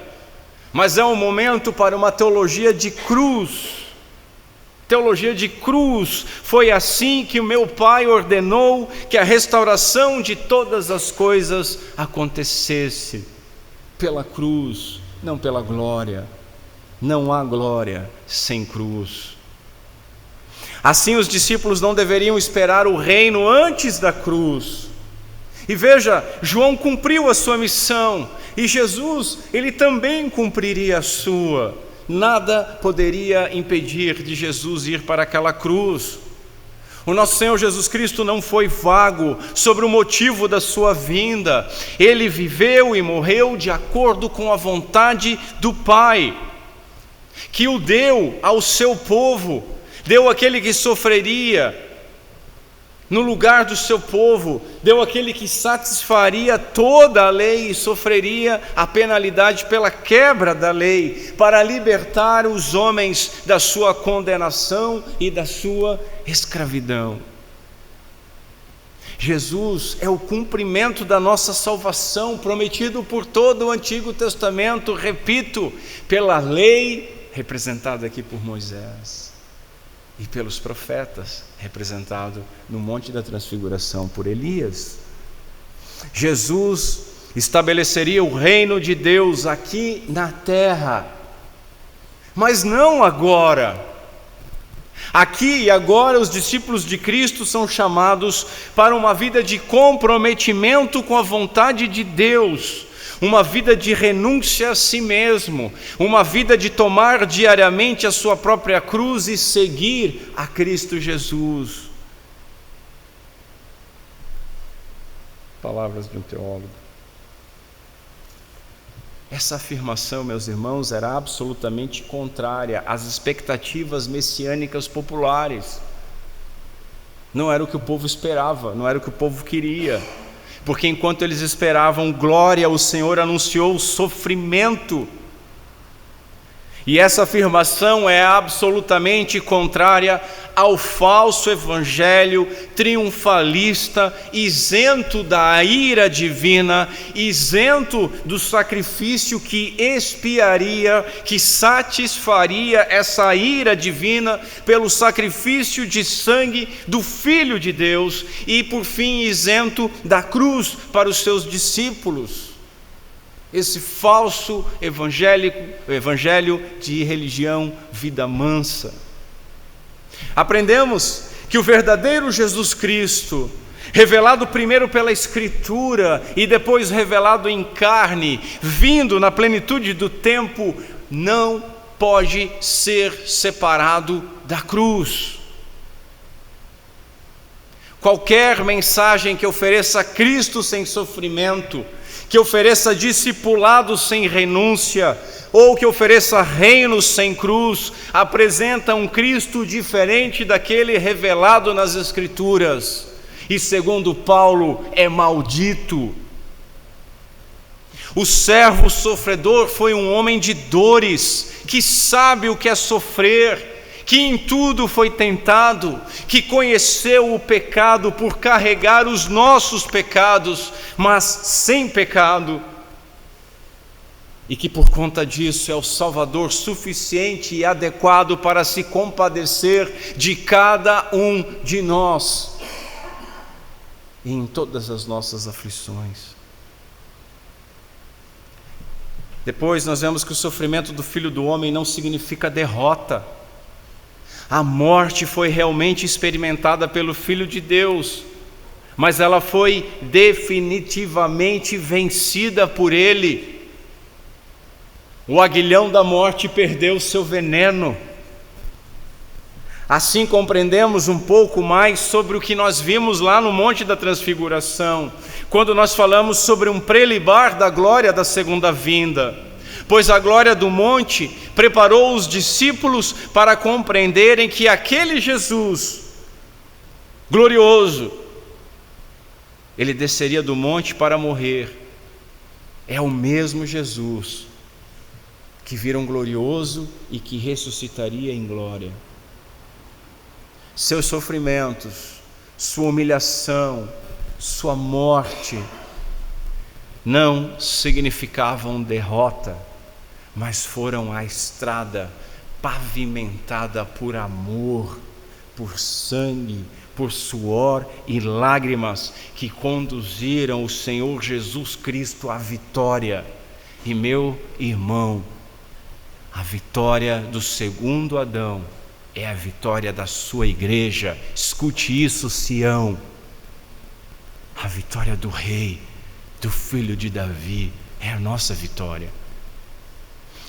A: mas é um momento para uma teologia de cruz. Teologia de cruz. Foi assim que o meu Pai ordenou que a restauração de todas as coisas acontecesse. Pela cruz, não pela glória. Não há glória sem cruz. Assim os discípulos não deveriam esperar o reino antes da cruz. E veja, João cumpriu a sua missão, e Jesus, ele também cumpriria a sua. Nada poderia impedir de Jesus ir para aquela cruz. O nosso Senhor Jesus Cristo não foi vago sobre o motivo da sua vinda. Ele viveu e morreu de acordo com a vontade do Pai, que o deu ao seu povo, deu aquele que sofreria no lugar do seu povo, deu aquele que satisfaria toda a lei e sofreria a penalidade pela quebra da lei, para libertar os homens da sua condenação e da sua escravidão. Jesus é o cumprimento da nossa salvação, prometido por todo o Antigo Testamento, repito, pela lei, representada aqui por Moisés, e pelos profetas, representado no Monte da Transfiguração por Elias. Jesus estabeleceria o reino de Deus aqui na terra, mas não agora. Aqui e agora os discípulos de Cristo são chamados para uma vida de comprometimento com a vontade de Deus, uma vida de renúncia a si mesmo, uma vida de tomar diariamente a sua própria cruz e seguir a Cristo Jesus. Palavras de um teólogo. Essa afirmação, meus irmãos, era absolutamente contrária às expectativas messiânicas populares. Não era o que o povo esperava, não era o que o povo queria. Porque enquanto eles esperavam glória, o Senhor anunciou sofrimento. E essa afirmação é absolutamente contrária ao falso evangelho triunfalista, isento da ira divina, isento do sacrifício que expiaria, que satisfaria essa ira divina pelo sacrifício de sangue do Filho de Deus, e por fim isento da cruz para os seus discípulos. Esse falso evangelho de religião vida mansa. Aprendemos que o verdadeiro Jesus Cristo, revelado primeiro pela Escritura e depois revelado em carne, vindo na plenitude do tempo, não pode ser separado da cruz. Qualquer mensagem que ofereça Cristo sem sofrimento, que ofereça discipulado sem renúncia, ou que ofereça reino sem cruz, apresenta um Cristo diferente daquele revelado nas Escrituras, e segundo Paulo, é maldito. O servo sofredor foi um homem de dores, que sabe o que é sofrer, que em tudo foi tentado, que conheceu o pecado por carregar os nossos pecados, mas sem pecado, e que por conta disso é o Salvador suficiente e adequado para se compadecer de cada um de nós, e em todas as nossas aflições. Depois nós vemos que o sofrimento do Filho do Homem não significa derrota. A morte foi realmente experimentada pelo Filho de Deus, mas ela foi definitivamente vencida por Ele. O aguilhão da morte perdeu seu veneno. Assim compreendemos um pouco mais sobre o que nós vimos lá no Monte da Transfiguração, quando nós falamos sobre um prelibar da glória da segunda vinda. Pois a glória do monte preparou os discípulos para compreenderem que aquele Jesus glorioso, ele desceria do monte para morrer. É o mesmo Jesus que viram glorioso e que ressuscitaria em glória. Seus sofrimentos, sua humilhação, sua morte não significavam derrota, mas foram a estrada pavimentada por amor, por sangue, por suor e lágrimas, que conduziram o Senhor Jesus Cristo à vitória. E meu irmão, a vitória do segundo Adão é a vitória da sua igreja. Escute isso, Sião. A vitória do Rei, do Filho de Davi, é a nossa vitória.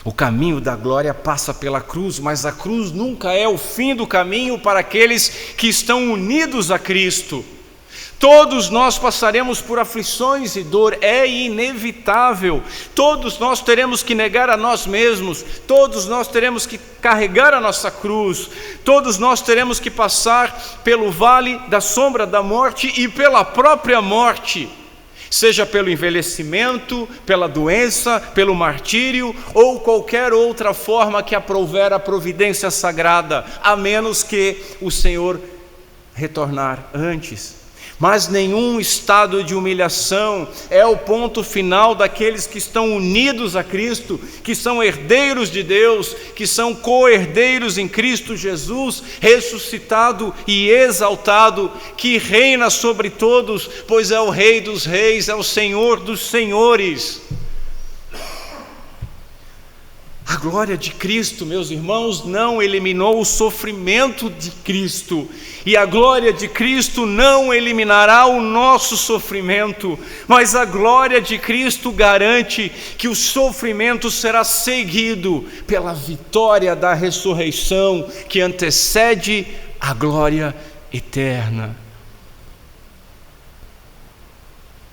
A: O caminho da glória passa pela cruz, mas a cruz nunca é o fim do caminho para aqueles que estão unidos a Cristo. Todos nós passaremos por aflições e dor, é inevitável. Todos nós teremos que negar a nós mesmos, todos nós teremos que carregar a nossa cruz, todos nós teremos que passar pelo vale da sombra da morte e pela própria morte, seja pelo envelhecimento, pela doença, pelo martírio ou qualquer outra forma que aprouver a providência sagrada, a menos que o Senhor retornar antes. Mas nenhum estado de humilhação é o ponto final daqueles que estão unidos a Cristo, que são herdeiros de Deus, que são co-herdeiros em Cristo Jesus, ressuscitado e exaltado, que reina sobre todos, pois é o Rei dos reis, é o Senhor dos senhores. A glória de Cristo, meus irmãos, não eliminou o sofrimento de Cristo, e a glória de Cristo não eliminará o nosso sofrimento, mas a glória de Cristo garante que o sofrimento será seguido pela vitória da ressurreição que antecede a glória eterna.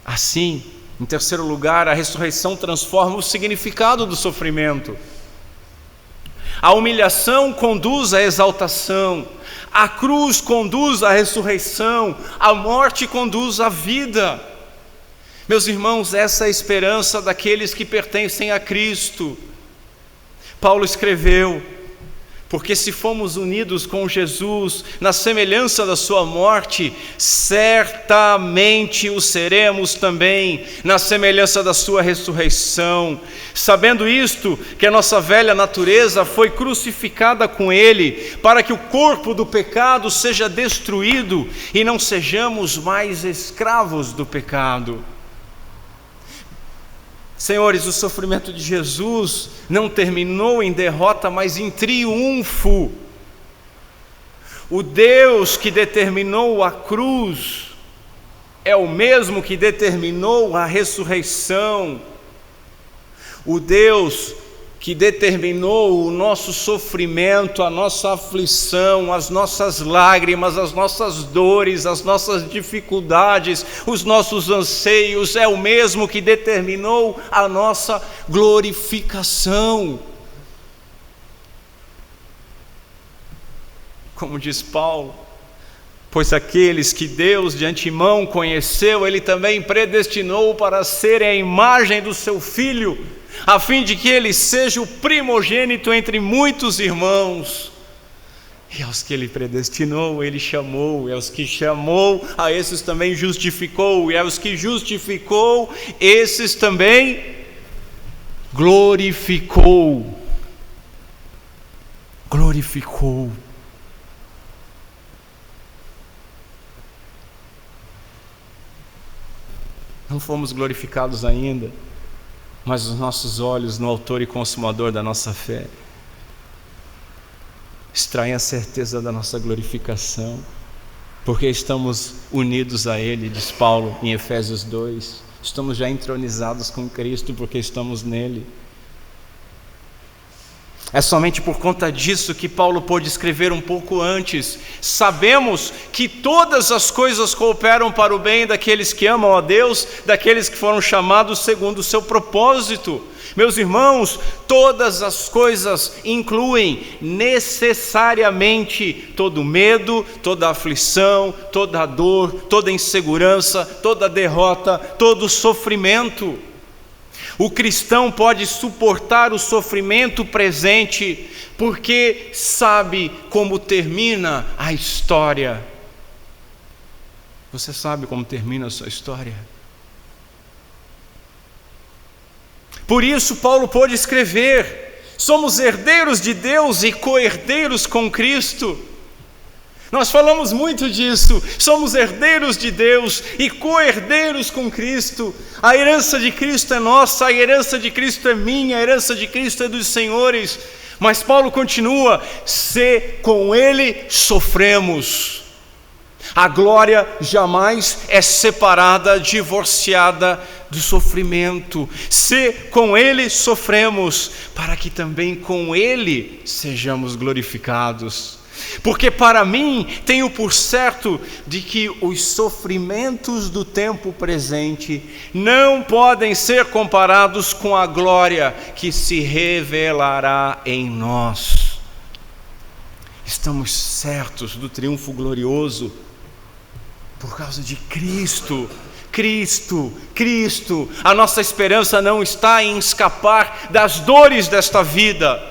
A: Assim, em terceiro lugar, a ressurreição transforma o significado do sofrimento. A humilhação conduz à exaltação, a cruz conduz à ressurreição, a morte conduz à vida. Meus irmãos, essa é a esperança daqueles que pertencem a Cristo. Paulo escreveu: porque se fomos unidos com Jesus na semelhança da sua morte, certamente o seremos também na semelhança da sua ressurreição. Sabendo isto, que a nossa velha natureza foi crucificada com ele, para que o corpo do pecado seja destruído e não sejamos mais escravos do pecado. Senhores, o sofrimento de Jesus não terminou em derrota, mas em triunfo. O Deus que determinou a cruz é o mesmo que determinou a ressurreição. O Deus que determinou o nosso sofrimento, a nossa aflição, as nossas lágrimas, as nossas dores, as nossas dificuldades, os nossos anseios, é o mesmo que determinou a nossa glorificação. Como diz Paulo: pois aqueles que Deus de antemão conheceu, Ele também predestinou para serem a imagem do seu Filho, a fim de que ele seja o primogênito entre muitos irmãos. E aos que ele predestinou, ele chamou, e aos que chamou, a esses também justificou, e aos que justificou, esses também glorificou. Glorificou. Não fomos glorificados ainda, mas os nossos olhos no autor e consumador da nossa fé extraem a certeza da nossa glorificação, porque estamos unidos a Ele, diz Paulo em Efésios 2. Estamos já entronizados com Cristo porque estamos nele. É somente por conta disso que Paulo pôde escrever um pouco antes: sabemos que todas as coisas cooperam para o bem daqueles que amam a Deus, daqueles que foram chamados segundo o seu propósito. Meus irmãos, todas as coisas incluem necessariamente todo medo, toda aflição, toda dor, toda insegurança, toda derrota, todo sofrimento. O cristão pode suportar o sofrimento presente porque sabe como termina a história. Você sabe como termina a sua história? Por isso Paulo pôde escrever: somos herdeiros de Deus e co-herdeiros com Cristo. Nós falamos muito disso, somos herdeiros de Deus e co-herdeiros com Cristo. A herança de Cristo é nossa, a herança de Cristo é minha, a herança de Cristo é dos senhores. Mas Paulo continua: se com Ele sofremos. A glória jamais é separada, divorciada do sofrimento. Se com Ele sofremos, para que também com Ele sejamos glorificados. Porque para mim tenho por certo de que os sofrimentos do tempo presente não podem ser comparados com a glória que se revelará em nós. Estamos certos do triunfo glorioso por causa de Cristo. Cristo. A nossa esperança não está em escapar das dores desta vida,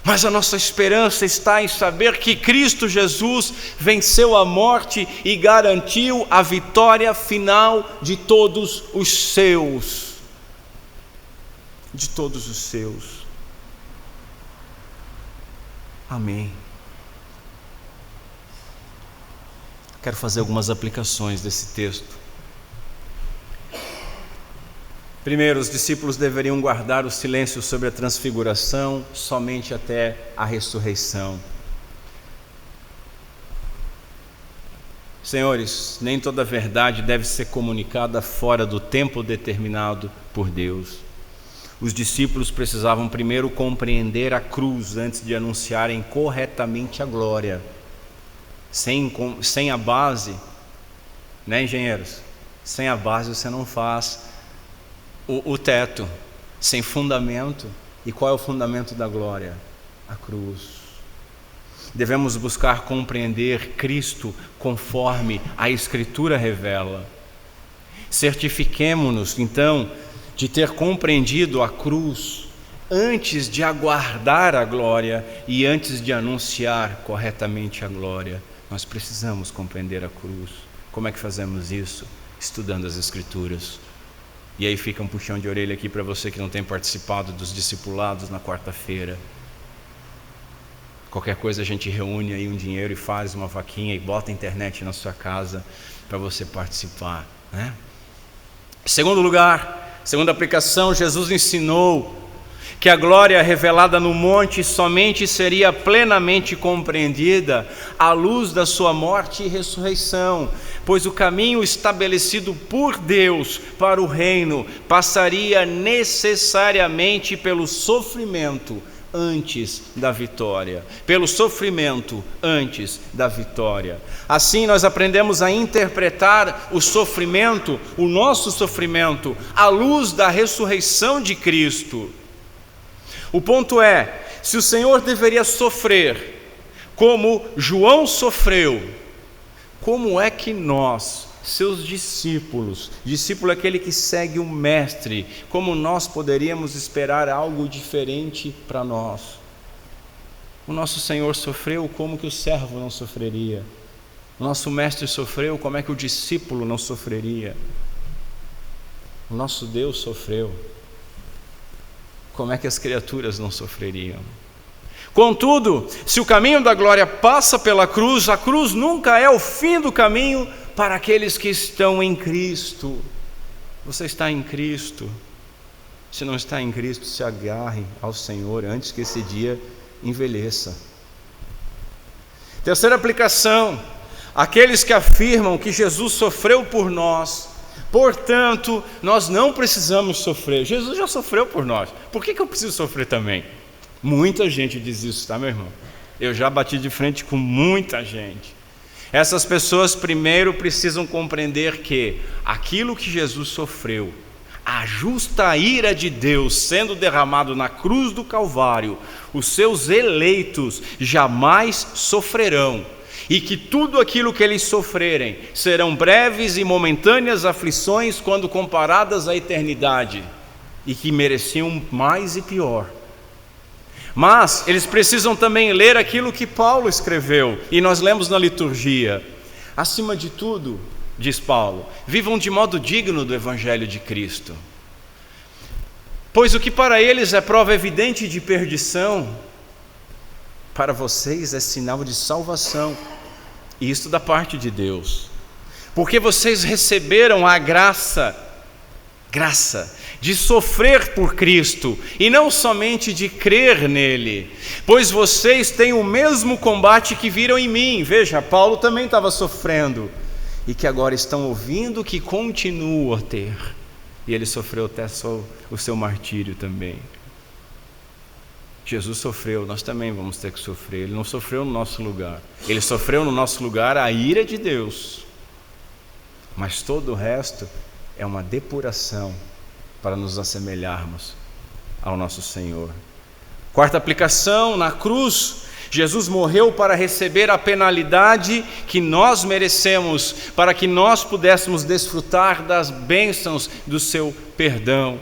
A: mas a nossa esperança está em saber que Cristo Jesus venceu a morte e garantiu a vitória final de todos os seus. De todos os seus. Amém. Quero fazer algumas aplicações desse texto. Primeiro, os discípulos deveriam guardar o silêncio sobre a transfiguração somente até a ressurreição. Senhores, nem toda verdade deve ser comunicada fora do tempo determinado por Deus. Os discípulos precisavam primeiro compreender a cruz antes de anunciarem corretamente a glória. Sem a base, né, engenheiros? Sem a base você não faz o teto. Sem fundamento. E qual é o fundamento da glória? A cruz. Devemos buscar compreender Cristo conforme a Escritura revela. Certifiquemo-nos, então, de ter compreendido a cruz antes de aguardar a glória e antes de anunciar corretamente a glória. Nós precisamos compreender a cruz. Como é que fazemos isso? Estudando as Escrituras. E aí fica um puxão de orelha aqui para você que não tem participado dos discipulados na quarta-feira. Qualquer coisa a gente reúne aí um dinheiro e faz uma vaquinha e bota a internet na sua casa para você participar, né? Segundo lugar, segunda aplicação, Jesus ensinou que a glória revelada no monte somente seria plenamente compreendida à luz da sua morte e ressurreição, pois o caminho estabelecido por Deus para o reino passaria necessariamente pelo sofrimento antes da vitória. Pelo sofrimento antes da vitória. Assim nós aprendemos a interpretar o sofrimento, o nosso sofrimento, à luz da ressurreição de Cristo. O ponto é, se o Senhor deveria sofrer como João sofreu, como é que nós, seus discípulos, discípulo é aquele que segue o mestre, como nós poderíamos esperar algo diferente para nós? O nosso Senhor sofreu, como que o servo não sofreria? O nosso mestre sofreu, como é que o discípulo não sofreria? O nosso Deus sofreu, como é que as criaturas não sofreriam? Contudo, se o caminho da glória passa pela cruz, a cruz nunca é o fim do caminho para aqueles que estão em Cristo. Você está em Cristo. Se não está em Cristo, se agarre ao Senhor antes que esse dia envelheça. Terceira aplicação: aqueles que afirmam que Jesus sofreu por nós, portanto, nós não precisamos sofrer. Jesus já sofreu por nós, por que eu preciso sofrer também? Muita gente diz isso, tá, meu irmão? Eu já bati de frente com muita gente. Essas pessoas primeiro precisam compreender que aquilo que Jesus sofreu, a justa ira de Deus sendo derramado na cruz do Calvário, os seus eleitos jamais sofrerão, e que tudo aquilo que eles sofrerem serão breves e momentâneas aflições quando comparadas à eternidade, e que mereciam mais e pior. Mas eles precisam também ler aquilo que Paulo escreveu, e nós lemos na liturgia. Acima de tudo, diz Paulo, vivam de modo digno do Evangelho de Cristo. Pois o que para eles é prova evidente de perdição, para vocês é sinal de salvação, e isto da parte de Deus. Porque vocês receberam a graça de sofrer por Cristo, e não somente de crer nele, pois vocês têm o mesmo combate que viram em mim. Veja, Paulo também estava sofrendo, e que agora estão ouvindo que continua a ter, e ele sofreu até o seu martírio também. Jesus sofreu, nós também vamos ter que sofrer. Ele não sofreu no nosso lugar, ele sofreu no nosso lugar a ira de Deus, mas todo o resto é uma depuração para nos assemelharmos ao nosso Senhor. Quarta aplicação: na cruz, Jesus morreu para receber a penalidade que nós merecemos, para que nós pudéssemos desfrutar das bênçãos do seu perdão.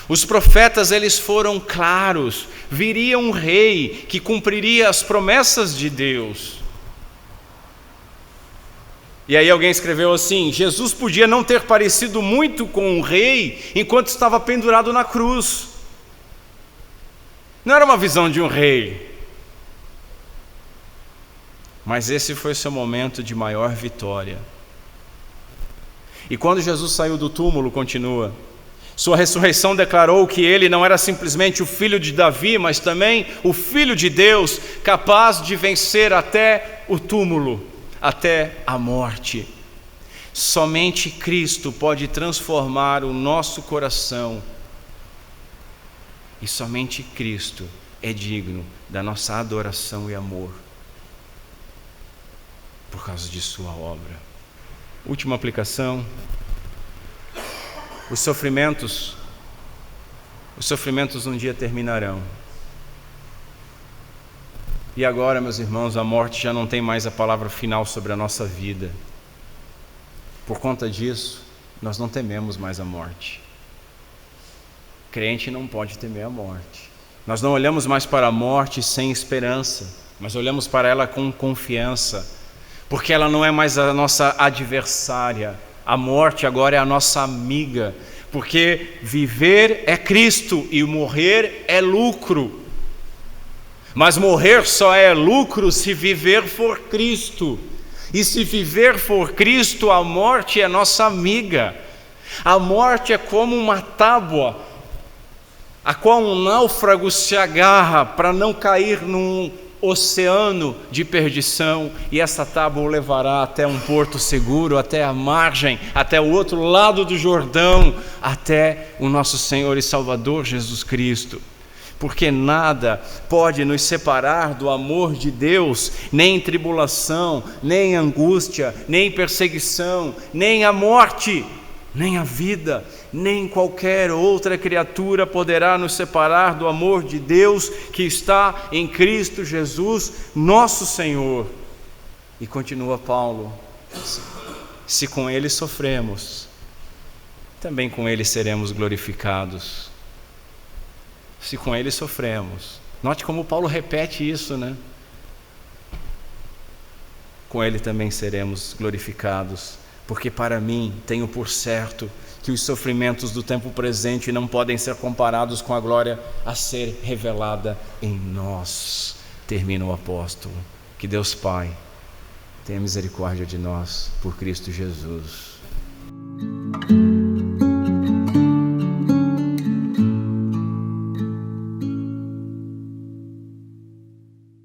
A: Os profetas, eles foram claros: viria um rei que cumpriria as promessas de Deus. E aí alguém escreveu assim: Jesus podia não ter parecido muito com um rei enquanto estava pendurado na cruz. Não era uma visão de um rei, mas esse foi o seu momento de maior vitória. E quando Jesus saiu do túmulo, continua, sua ressurreição declarou que ele não era simplesmente o filho de Davi, mas também o filho de Deus, capaz de vencer até o túmulo, até a morte. Somente Cristo pode transformar o nosso coração, e somente Cristo é digno da nossa adoração e amor, por causa de sua obra. Última aplicação: os sofrimentos um dia terminarão. E agora, meus irmãos, a morte já não tem mais a palavra final sobre a nossa vida. Por conta disso, nós não tememos mais a morte. Crente não pode temer a morte. Nós não olhamos mais para a morte sem esperança, mas olhamos para ela com confiança, porque ela não é mais a nossa adversária. A morte agora é a nossa amiga, porque viver é Cristo e morrer é lucro. Mas morrer só é lucro se viver for Cristo. E se viver for Cristo, a morte é nossa amiga. A morte é como uma tábua a qual um náufrago se agarra para não cair num oceano de perdição, e essa tábua o levará até um porto seguro, até a margem, até o outro lado do Jordão, até o nosso Senhor e Salvador Jesus Cristo. Porque nada pode nos separar do amor de Deus, nem tribulação, nem angústia, nem perseguição, nem a morte, nem a vida, nem qualquer outra criatura poderá nos separar do amor de Deus que está em Cristo Jesus, nosso Senhor. E continua Paulo: se com Ele sofremos, também com Ele seremos glorificados. Se com Ele sofremos. Note como Paulo repete isso, né? Com Ele também seremos glorificados, porque para mim tenho por certo que os sofrimentos do tempo presente não podem ser comparados com a glória a ser revelada em nós. Termina o apóstolo. Que Deus Pai tenha misericórdia de nós por Cristo Jesus.